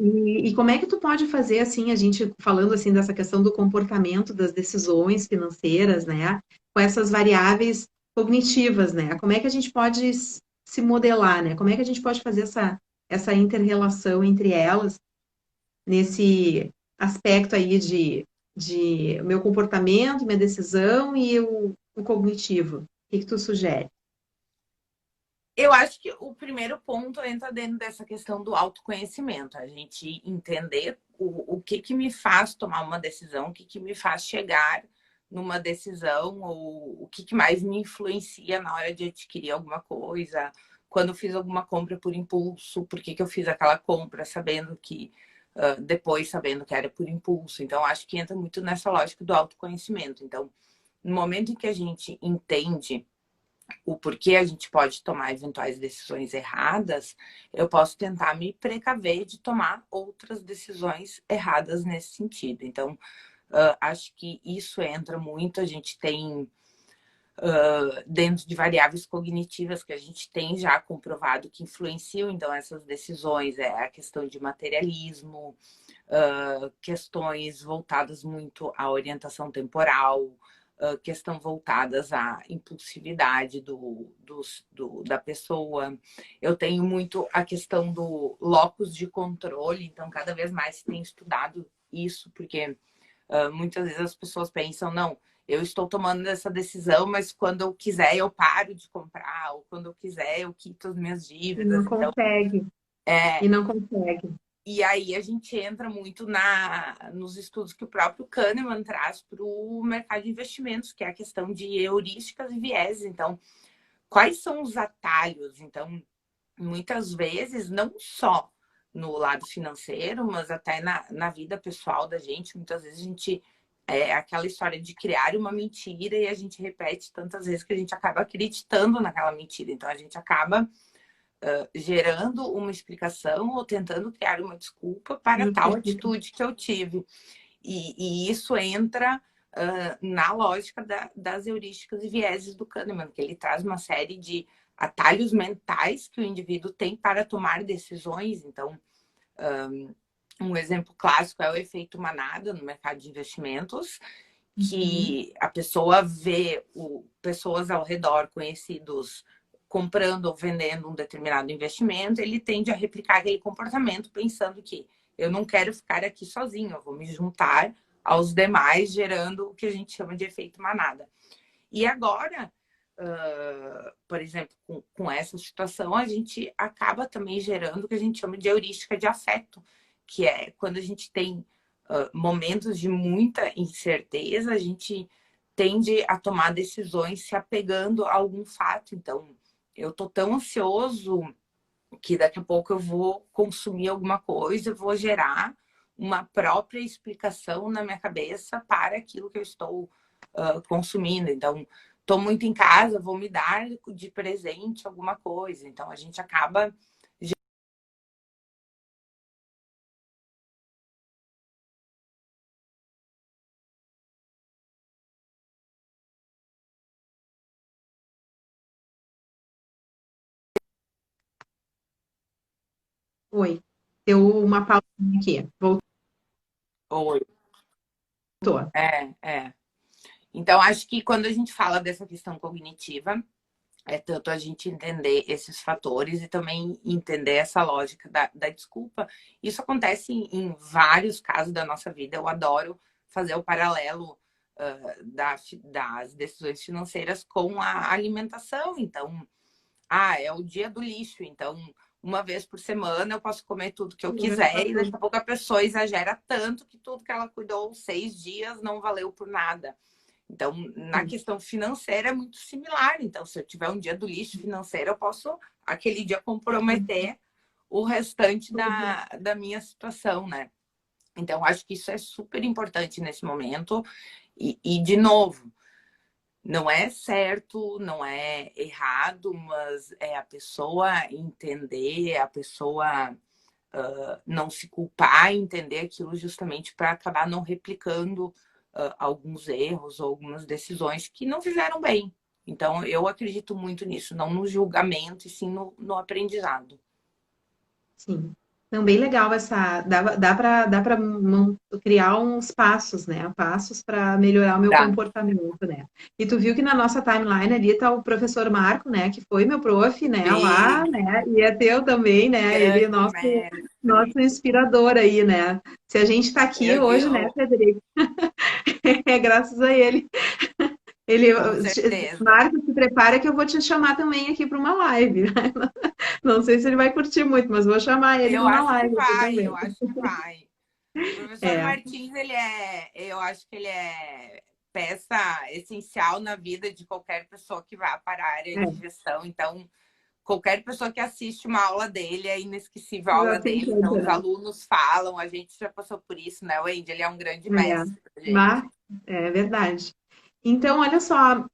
E como é que tu pode fazer, assim, a gente falando, assim, dessa questão do comportamento das decisões financeiras, né? Com essas variáveis cognitivas, né? Como é que a gente pode se modelar, né? Como é que a gente pode fazer essa inter-relação entre elas nesse aspecto aí de meu comportamento, minha decisão e o cognitivo? O que tu sugere? Eu acho que o primeiro ponto entra dentro dessa questão do autoconhecimento. A gente entender o que me faz tomar uma decisão, o que me faz chegar numa decisão, ou o que mais me influencia na hora de adquirir alguma coisa. Quando eu fiz alguma compra por impulso, por que eu fiz aquela compra sabendo que depois sabendo que era por impulso. Então, acho que entra muito nessa lógica do autoconhecimento. Então, no momento em que a gente entende o porquê a gente pode tomar eventuais decisões erradas, eu posso tentar me precaver de tomar outras decisões erradas nesse sentido. Então, acho que isso entra muito. A gente tem, dentro de variáveis cognitivas que a gente tem já comprovado que influenciam, então, essas decisões, é a questão de materialismo, questões voltadas muito à orientação temporal, questão voltadas à impulsividade da pessoa. Eu tenho muito a questão do locus de controle, então cada vez mais se tem estudado isso, porque muitas vezes as pessoas pensam, não, eu estou tomando essa decisão, mas quando eu quiser eu paro de comprar, ou quando eu quiser eu quito as minhas E não dívidas. Então, consegue, é, e não consegue. e aí a gente entra muito nos estudos que o próprio Kahneman traz para o mercado de investimentos, que é a questão de heurísticas e vieses. Então, quais são os atalhos? Então, muitas vezes, não só no lado financeiro, mas até na vida pessoal da gente, muitas vezes a gente é aquela história de criar uma mentira e a gente repete tantas vezes que a gente acaba acreditando naquela mentira. Então, a gente acaba gerando uma explicação ou tentando criar uma desculpa para tal atitude que eu tive. E isso entra na lógica das heurísticas e vieses do Kahneman, que ele traz uma série de atalhos mentais que o indivíduo tem para tomar decisões. Então, um exemplo clássico é o efeito manada no mercado de investimentos, que a pessoa vê pessoas ao redor, conhecidos, comprando ou vendendo um determinado investimento, ele tende a replicar aquele comportamento pensando que eu não quero ficar aqui sozinho, eu vou me juntar aos demais, gerando o que a gente chama de efeito manada. E agora, por exemplo, com essa situação, a gente acaba também gerando o que a gente chama de heurística de afeto, que é quando a gente tem momentos de muita incerteza, a gente tende a tomar decisões se apegando a algum fato. Então, eu tô tão ansioso que daqui a pouco eu vou consumir alguma coisa, eu vou gerar uma própria explicação na minha cabeça para aquilo que eu estou consumindo. Então, estou muito em casa, vou me dar de presente alguma coisa. Então, a gente acaba... Oi. Deu uma pausinha aqui. Oi. Voltou. É. Então, acho que quando a gente fala dessa questão cognitiva, é tanto a gente entender esses fatores e também entender essa lógica da desculpa. Isso acontece em vários casos da nossa vida. Eu adoro fazer o paralelo das decisões financeiras com a alimentação. Então, é o dia do lixo. Então, uma vez por semana eu posso comer tudo que eu quiser e daqui a pouco a pessoa exagera tanto que tudo que ela cuidou 6 dias não valeu por nada. Então, na questão financeira é muito similar. Então, se eu tiver um dia do lixo financeiro, eu posso, aquele dia, comprometer o restante da minha situação, né? Então, acho que isso é super importante nesse momento. E, de novo, não é certo, não é errado, mas é a pessoa entender, a pessoa não se culpar, entender aquilo justamente para acabar não replicando alguns erros ou algumas decisões que não fizeram bem. Então, eu acredito muito nisso, não no julgamento, e sim no aprendizado. Sim. Não, bem legal essa. Dá para criar uns passos, né? Passos para melhorar o meu Tá. comportamento, né? E tu viu que na nossa timeline ali tá o professor Marco, né? Que foi meu prof, né? Lá, Sim, né? E é teu também, né? Ele é grande nosso inspirador aí, né? Se a gente está aqui hoje, né, Eu, Frederico? É graças a ele. Ele, com certeza. Marco, se prepara que eu vou te chamar também aqui para uma live. Não sei se ele vai curtir muito, mas vou chamar ele Eu numa acho que live aqui vai, eu também. acho que vai. O professor É, Martins, eu acho que ele é peça essencial na vida de qualquer pessoa que vá para a área de é, gestão. Então, qualquer pessoa que assiste uma aula dele é inesquecível a já aula se dele. Então, os encontra. alunos falam, a gente já passou por isso, né, Wendy? Ele é um grande É, mestre pra gente. mas é verdade. Então, olha só,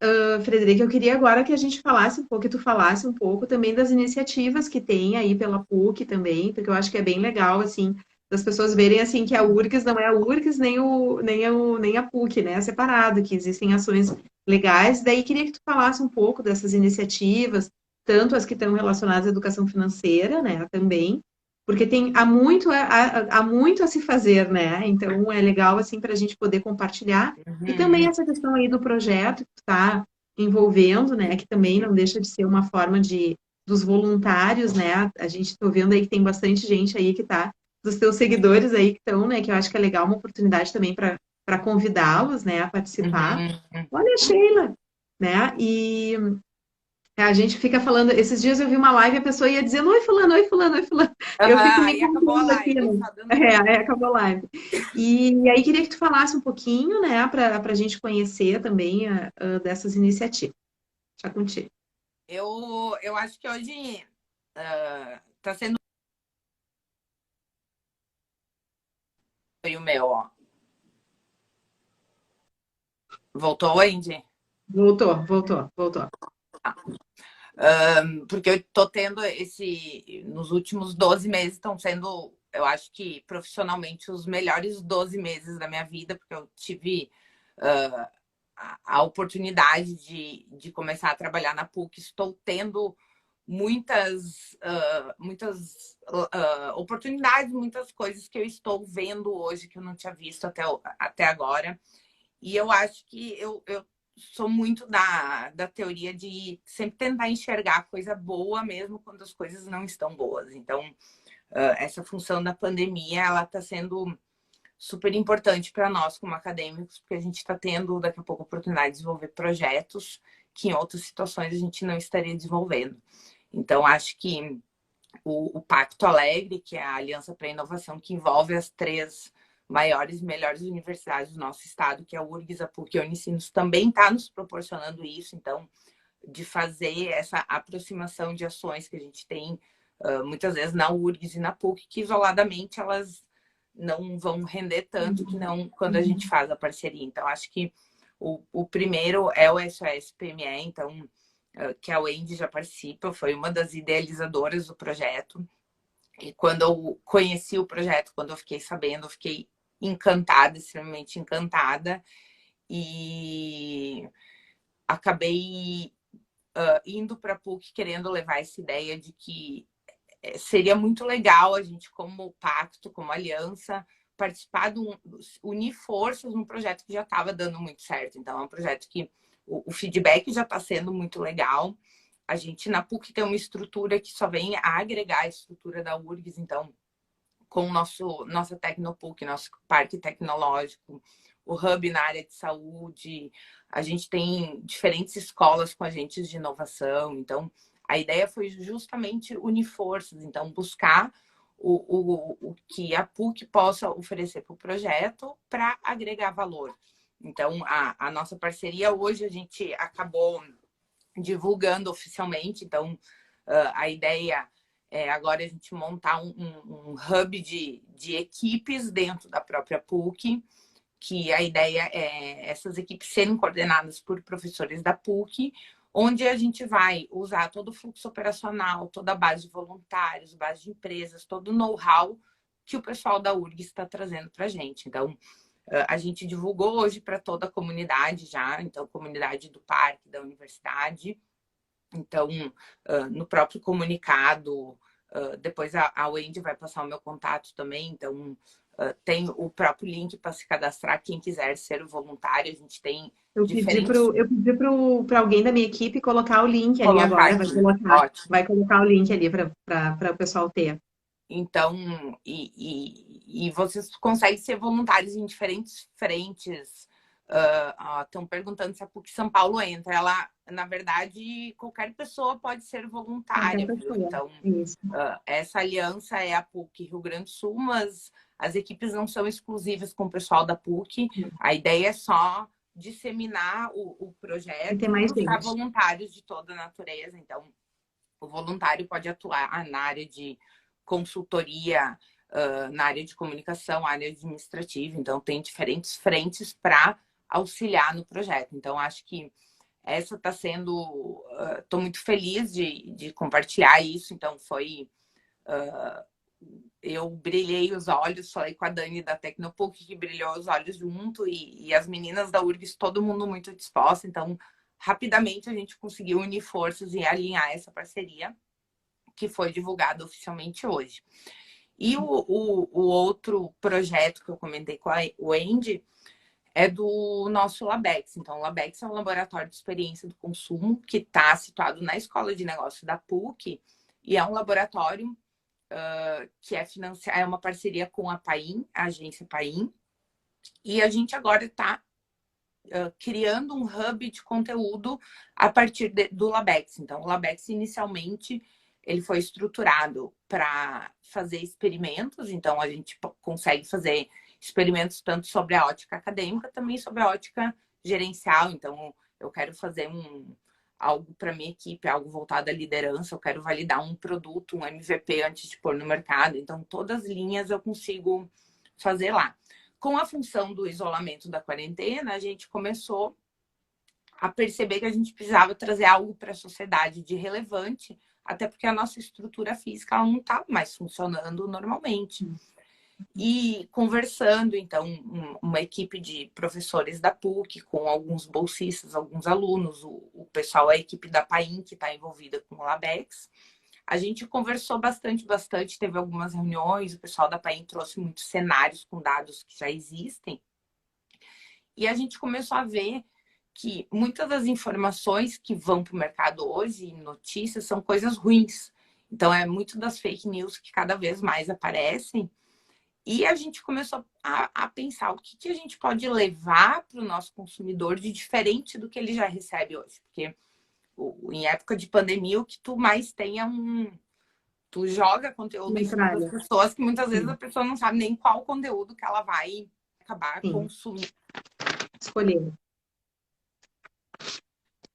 Frederica, eu queria agora que a gente falasse um pouco, que tu falasse um pouco também das iniciativas que tem aí pela PUC também, porque eu acho que é bem legal, assim, das pessoas verem, assim, que a URGS não é a URGS nem a PUC, né, é separado, que existem ações legais. Daí, queria que tu falasse um pouco dessas iniciativas, tanto as que estão relacionadas à educação financeira, né, também, porque há muito a se fazer, né? Então é legal assim para a gente poder compartilhar. E também Uhum, essa questão aí do projeto que está envolvendo, né? Que também não deixa de ser uma forma de dos voluntários, né? A gente está vendo aí que tem bastante gente aí que está, dos teus seguidores aí que estão, né? Que eu acho que é legal uma oportunidade também para convidá-los, né, a participar. uhum. Olha, Sheila, né? E a gente fica falando, esses dias eu vi uma live e a pessoa ia dizendo, oi fulano, oi fulano, oi fulano. Eu fico me Aí acabou a contando aqui, live, né? só dando oi. Aí acabou a live. E aí queria que tu falasse um pouquinho, né, para a gente conhecer também dessas iniciativas. Já contigo. Eu acho que hoje tá sendo o meu, ó. Voltou, Andy? Voltou. Porque eu tô tendo nos últimos 12 meses estão sendo, eu acho que profissionalmente, os melhores 12 meses da minha vida, porque eu tive uh, a oportunidade de começar a trabalhar na PUC. Estou tendo muitas oportunidades, muitas coisas que eu estou vendo hoje que eu não tinha visto até agora. E eu acho que eu sou muito da teoria de sempre tentar enxergar coisa boa mesmo quando as coisas não estão boas. Então, essa função da pandemia, ela está sendo super importante para nós como acadêmicos, porque a gente está tendo daqui a pouco a oportunidade de desenvolver projetos que em outras situações a gente não estaria desenvolvendo. Então, acho que o Pacto Alegre, que é a Aliança para a Inovação, que envolve as 3 maiores e melhores universidades do nosso estado, que é a URGS, a PUC e a Unicinos, também está nos proporcionando isso. Então, de fazer essa aproximação de ações que a gente tem muitas vezes na URGS e na PUC, que isoladamente elas não vão render tanto que não quando a gente faz a parceria. Então, acho que o primeiro é o SOS PME, então, que a Wendy já participa, foi uma das idealizadoras do projeto. E quando eu conheci o projeto, quando eu fiquei sabendo, eu fiquei encantada, extremamente encantada. E acabei indo para a PUC querendo levar essa ideia de que seria muito legal a gente, como pacto, como aliança, participar unir forças num projeto que já estava dando muito certo. Então, é um projeto que o feedback já está sendo muito legal. A gente, na PUC, tem uma estrutura que só vem a agregar a estrutura da URGS. Então, com nossa Tecnopuc, nosso parque tecnológico, o hub na área de saúde, a gente tem diferentes escolas com agentes de inovação. Então, a ideia foi justamente unir forças, então buscar o que a PUC possa oferecer para o projeto para agregar valor. Então, a nossa parceria hoje a gente acabou divulgando oficialmente. Então, a ideia é agora a gente montar um hub de equipes dentro da própria PUC, que a ideia é essas equipes serem coordenadas por professores da PUC, onde a gente vai usar todo o fluxo operacional, toda a base de voluntários, base de empresas, todo o know-how que o pessoal da URGS está trazendo para a gente. Então, a gente divulgou hoje para toda a comunidade já, então, comunidade do parque, da universidade. Então, no próprio comunicado, depois a Wendy vai passar o meu contato também, então tem o próprio link para se cadastrar, quem quiser ser voluntário, a gente tem diferentes... Eu pedi para alguém da minha equipe colocar o link ali Colocar agora, aqui, ótimo. vai colocar o link ali para o pessoal ter. Então, e vocês conseguem ser voluntários em diferentes frentes. Estão perguntando se a PUC São Paulo entra. Ela, na verdade, qualquer pessoa pode ser voluntária. Então, essa aliança é a PUC Rio Grande do Sul, mas as equipes não são exclusivas com o pessoal da PUC. A ideia é só disseminar o projeto e buscar voluntários de toda a natureza. Então, o voluntário pode atuar na área de consultoria, na área de comunicação, área administrativa. Então, tem diferentes frentes para auxiliar no projeto. Então, acho que essa está sendo... Estou muito feliz de compartilhar isso. Então, foi... eu brilhei os olhos, falei com a Dani da Tecnopuc, que brilhou os olhos junto, e as meninas da URGS, todo mundo muito disposto. Então, rapidamente, a gente conseguiu unir forças e alinhar essa parceria, que foi divulgada oficialmente hoje. E o outro projeto que eu comentei com a Wendy é do nosso Labex. Então, o Labex é um laboratório de experiência do consumo que está situado na Escola de Negócios da PUC, e é um laboratório que é uma parceria com a Paim, a agência Paim, e a gente agora está criando um hub de conteúdo a partir do Labex. Então, o Labex, inicialmente, ele foi estruturado para fazer experimentos. Então, a gente consegue fazer experimentos tanto sobre a ótica acadêmica, também sobre a ótica gerencial. Então, eu quero fazer algo para minha equipe, algo voltado à liderança. Eu quero validar um produto, um MVP, antes de pôr no mercado. Então, todas as linhas eu consigo fazer lá. Com a função do isolamento da quarentena, a gente começou a perceber que a gente precisava trazer algo para a sociedade de relevante, até porque a nossa estrutura física ela não estava mais funcionando normalmente. E conversando, então, uma equipe de professores da PUC, com alguns bolsistas, alguns alunos, o pessoal, a equipe da PAIN, que está envolvida com o LABEX, a gente conversou bastante, teve algumas reuniões, o pessoal da PAIN trouxe muitos cenários com dados que já existem, e a gente começou a ver que muitas das informações que vão para o mercado hoje, notícias, são coisas ruins. Então, é muito das fake news que cada vez mais aparecem. E a gente começou a pensar o que a gente pode levar para o nosso consumidor de diferente do que ele já recebe hoje. Porque em época de pandemia, o que tu mais tem é tu joga conteúdo em cima das pessoas que muitas vezes a pessoa não sabe nem qual conteúdo que ela vai acabar consumindo. Escolher.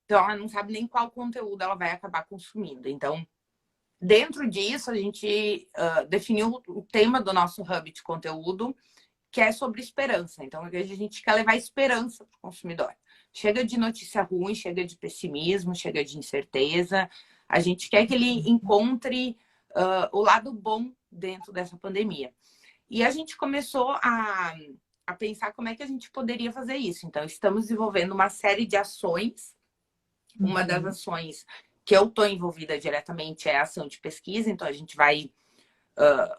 Então, ela não sabe nem qual conteúdo ela vai acabar consumindo. Então, dentro disso, a gente definiu o tema do nosso hub de conteúdo, que é sobre esperança. Então, a gente quer levar esperança para o consumidor. Chega de notícia ruim, chega de pessimismo, chega de incerteza. A gente quer que ele encontre o lado bom dentro dessa pandemia. E a gente começou a pensar como é que a gente poderia fazer isso. Então, estamos desenvolvendo uma série de ações. Uma das ações que eu estou envolvida diretamente é a ação de pesquisa. Então, a gente vai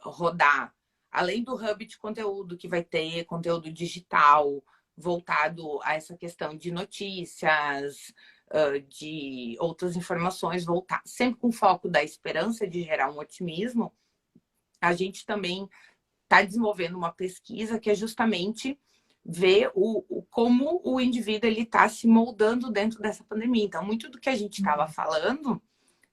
rodar, além do hub de conteúdo, que vai ter conteúdo digital voltado a essa questão de notícias, de outras informações, voltar sempre com foco da esperança de gerar um otimismo. A gente também está desenvolvendo uma pesquisa que é justamente ver como o indivíduo está se moldando dentro dessa pandemia. Então, muito do que a gente estava falando,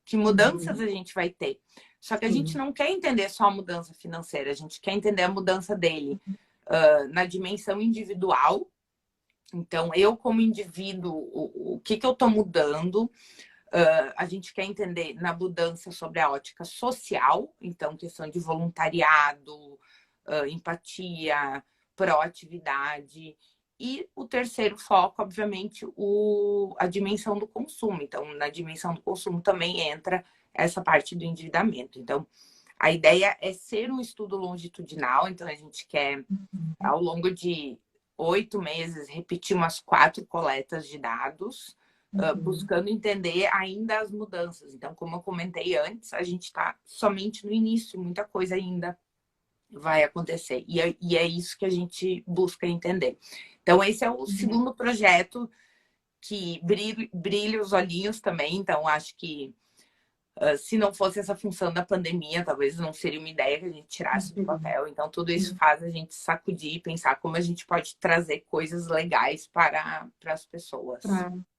que mudanças a gente vai ter. Só que a gente não quer entender só a mudança financeira, a gente quer entender a mudança dele na dimensão individual. Então, eu como indivíduo, o que eu estou mudando? A gente quer entender na mudança sobre a ótica social, então questão de voluntariado, empatia, proatividade. E o terceiro foco, obviamente, a dimensão do consumo. Então, na dimensão do consumo também entra essa parte do endividamento. Então, a ideia é ser um estudo longitudinal. Então, a gente quer, ao longo de 8 meses, repetir umas 4 coletas de dados, buscando entender ainda as mudanças. Então, como eu comentei antes, a gente está somente no início, muita coisa ainda vai acontecer. E é isso que a gente busca entender. Então, esse é o segundo projeto que brilha os olhinhos também. Então, acho que se não fosse essa função da pandemia, talvez não seria uma ideia que a gente tirasse do papel. Então, tudo isso faz a gente sacudir e pensar como a gente pode trazer coisas legais para as pessoas.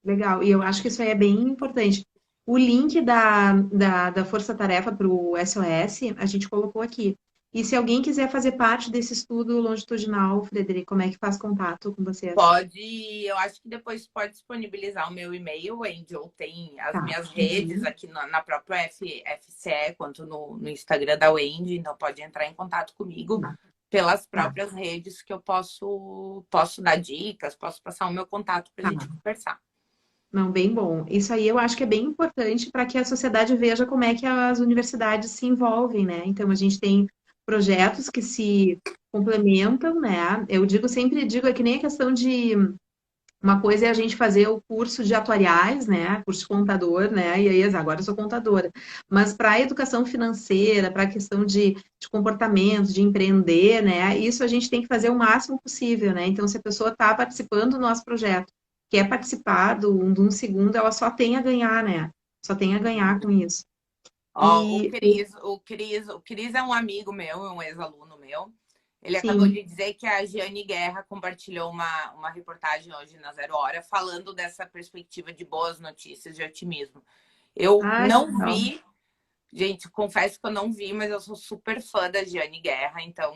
Legal. E eu acho que isso aí é bem importante. O link da Força Tarefa para o SOS, a gente colocou aqui. E se alguém quiser fazer parte desse estudo longitudinal, Frederico, como é que faz contato com vocês? Pode, eu acho que depois pode disponibilizar o meu e-mail, Angel, tem as minhas redes aqui na própria FCE, quanto no Instagram da Wendy, então pode entrar em contato comigo pelas próprias redes que eu posso dar dicas, posso passar o meu contato para a gente conversar. Não, bem bom. Isso aí eu acho que é bem importante para que a sociedade veja como é que as universidades se envolvem, né? Então, a gente tem projetos que se complementam, né? Sempre digo, é que nem a questão de... Uma coisa é a gente fazer o curso de atuariais, né? Curso de contador, né? E aí, agora eu sou contadora. Mas para a educação financeira, para a questão de comportamento, de empreender, né? Isso a gente tem que fazer o máximo possível, né? Então, se a pessoa está participando do nosso projeto, quer participar de um segundo, ela só tem a ganhar, né? Só tem a ganhar com isso. O Cris é um amigo meu, é um ex-aluno meu. Ele acabou de dizer que a Giane Guerra compartilhou uma reportagem hoje na Zero Hora falando dessa perspectiva de boas notícias, de otimismo. Eu não vi, gente, confesso que eu não vi, mas eu sou super fã da Giane Guerra, então,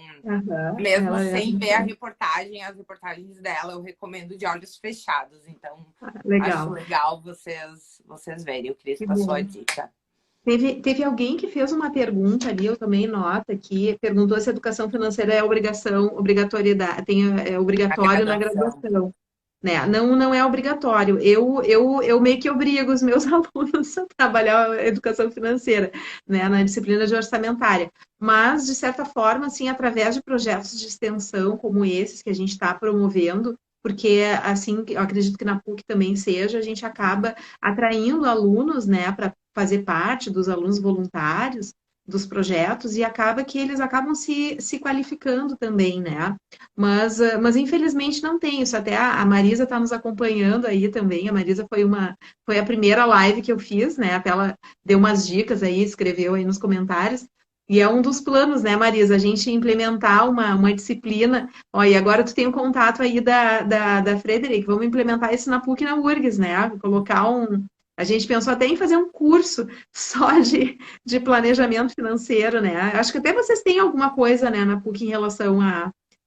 mesmo sem ver as reportagens dela, eu recomendo de olhos fechados. Então, acho legal vocês verem. O Cris passou a dica. Teve alguém que fez uma pergunta ali, eu tomei nota aqui, perguntou se a educação financeira é obrigatório na graduação. né? Não é obrigatório. Eu meio que obrigo os meus alunos a trabalhar a educação financeira, né, na disciplina de orçamentária. Mas, de certa forma, assim, através de projetos de extensão como esses que a gente está promovendo, porque, assim, eu acredito que na PUC também seja, a gente acaba atraindo alunos, né, para fazer parte dos alunos voluntários dos projetos e acaba que eles acabam se qualificando também, né? Mas infelizmente não tem isso. Até a Marisa está nos acompanhando aí também. A Marisa foi a primeira live que eu fiz, né? Até ela deu umas dicas aí, escreveu aí nos comentários. E é um dos planos, né, Marisa? A gente implementar uma disciplina. Ó, e agora tu tem o contato aí da Frederic. Vamos implementar isso na PUC e na URGS, né? Colocar um. A gente pensou até em fazer um curso só de planejamento financeiro, né? Acho que até vocês têm alguma coisa, né, na PUC em relação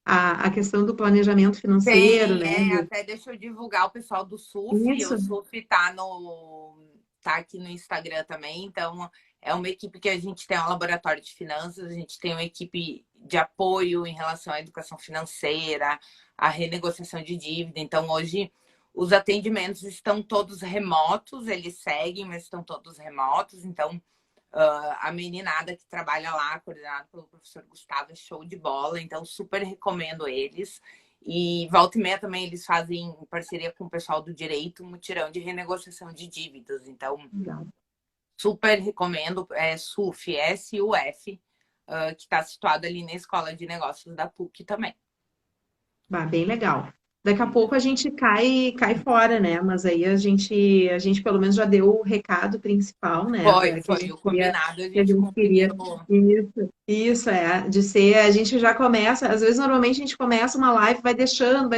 a questão do planejamento financeiro, Tem, né? até deixa eu divulgar o pessoal do SUF. O Isso. SUF tá aqui no Instagram também, então é uma equipe que a gente tem um laboratório de finanças, a gente tem uma equipe de apoio em relação à educação financeira, à renegociação de dívida. Então, hoje os atendimentos estão todos remotos, eles seguem, mas estão todos remotos. Então, a meninada que trabalha lá, coordenada pelo professor Gustavo, é show de bola, então super recomendo eles. E volta e meia também eles fazem, em parceria com o pessoal do direito, um mutirão de renegociação de dívidas. Então, Legal. super recomendo. É SUF, SUF, que está situado ali na Escola de Negócios da PUC também. Bem legal. Daqui a pouco a gente cai fora, né? Mas aí a gente pelo menos já deu o recado principal, né? Que a Foi gente o queria, combinado, a que a gente gente queria. cumpriu. Isso de ser, a gente já começa, às vezes normalmente a gente começa uma live, vai deixando,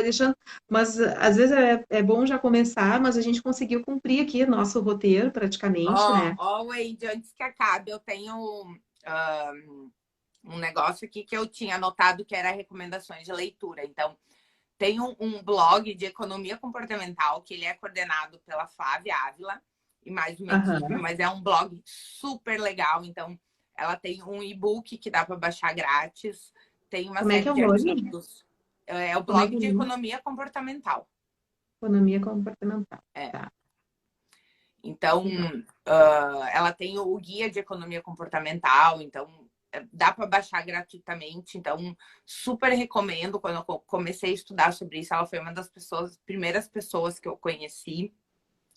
mas às vezes é bom já começar, mas a gente conseguiu cumprir aqui nosso roteiro praticamente, né? Wade, antes que acabe, eu tenho um negócio aqui que eu tinha anotado que era recomendações de leitura. Então, tem um blog de economia comportamental que ele é coordenado pela Flávia Ávila e mais uma equipe, Aham. mas é um blog super legal. Então, ela tem um e-book que dá para baixar grátis, tem uma Como é que série é o de nome? artigos. É o Como é blog que é o de nome? economia comportamental. Economia comportamental. É. Tá. Então, Legal. ela tem o guia de economia comportamental, então dá para baixar gratuitamente. Então, super recomendo. Quando eu comecei a estudar sobre isso, ela foi uma das primeiras pessoas que eu conheci.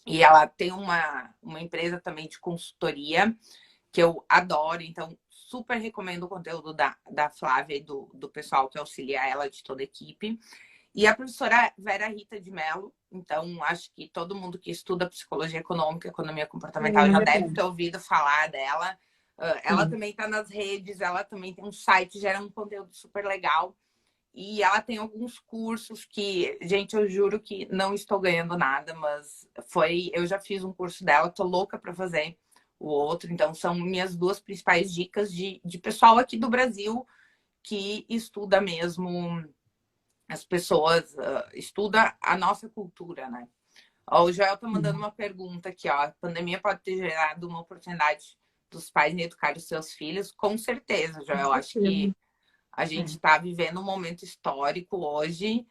E ela tem uma empresa também de consultoria que eu adoro. Então, super recomendo o conteúdo da Flávia e do pessoal que auxilia ela, de toda a equipe. E a professora Vera Rita de Mello, então acho que todo mundo que estuda psicologia econômica, economia comportamental É já deve verdade. ter ouvido falar dela. Ela Sim. também está nas redes, ela também tem um site, gera um conteúdo super legal. E ela tem alguns cursos que, gente, eu juro que não estou ganhando nada, mas eu já fiz um curso dela, tô louca para fazer o outro. Então, são minhas duas principais dicas de pessoal aqui do Brasil que estuda mesmo as pessoas, estuda a nossa cultura, né? Ó, o Joel tá mandando uma pergunta aqui, ó. A pandemia pode ter gerado uma oportunidade dos pais em educar os seus filhos? Com certeza, Com Joel. Acho certeza. que a gente É. está vivendo um momento histórico hoje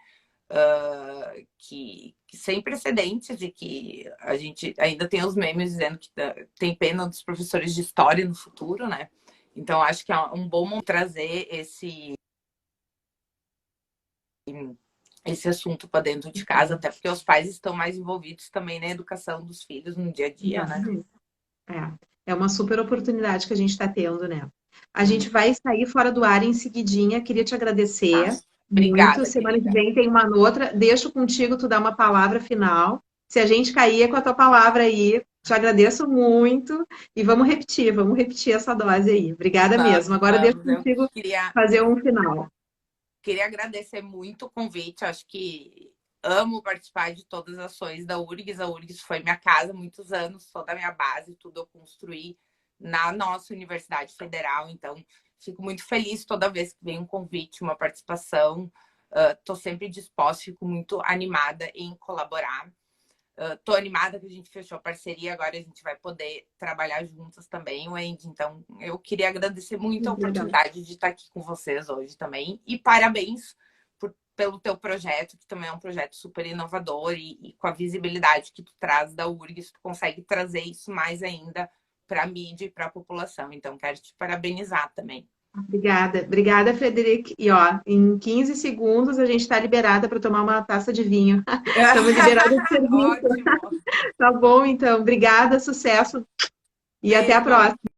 que sem precedentes e que a gente ainda tem os memes dizendo que tem pena dos professores de história no futuro, né? Então, acho que é um bom momento trazer esse assunto para dentro de casa, até porque os pais estão mais envolvidos também na educação dos filhos no dia a dia, né? Exatamente. É uma super oportunidade que a gente está tendo, né? A Uhum. gente vai sair fora do ar em seguidinha. Queria te Tá. agradecer muito. Obrigada, Semana que querida. vem tem uma outra. Deixo contigo tu dar uma palavra final. Se a gente cair é com a tua palavra aí, te agradeço muito. E vamos repetir essa dose aí. Obrigada mesmo. Vamos, Agora deixo vamos. Eu contigo queria fazer um final. Queria agradecer muito o convite. Acho que amo participar de todas as ações da URGS. A URGS foi minha casa há muitos anos, toda a minha base, tudo eu construí na nossa Universidade Federal. Então, fico muito feliz toda vez que vem um convite, uma participação. Estou sempre disposta, fico muito animada em colaborar. Tô animada que a gente fechou a parceria, agora a gente vai poder trabalhar juntas também, Wendy. Então, eu queria agradecer muito a Muito legal. oportunidade de estar aqui com vocês hoje também. E parabéns pelo teu projeto, que também é um projeto super inovador e com a visibilidade que tu traz da URGS, tu consegue trazer isso mais ainda para a mídia e para a população. Então, quero te parabenizar também. Obrigada, obrigada, Frederic. E ó, em 15 segundos a gente está liberada para tomar uma taça de vinho. Estamos liberados de serviço. Ótimo. Tá bom, então. Obrigada, sucesso e até a Beijo. próxima.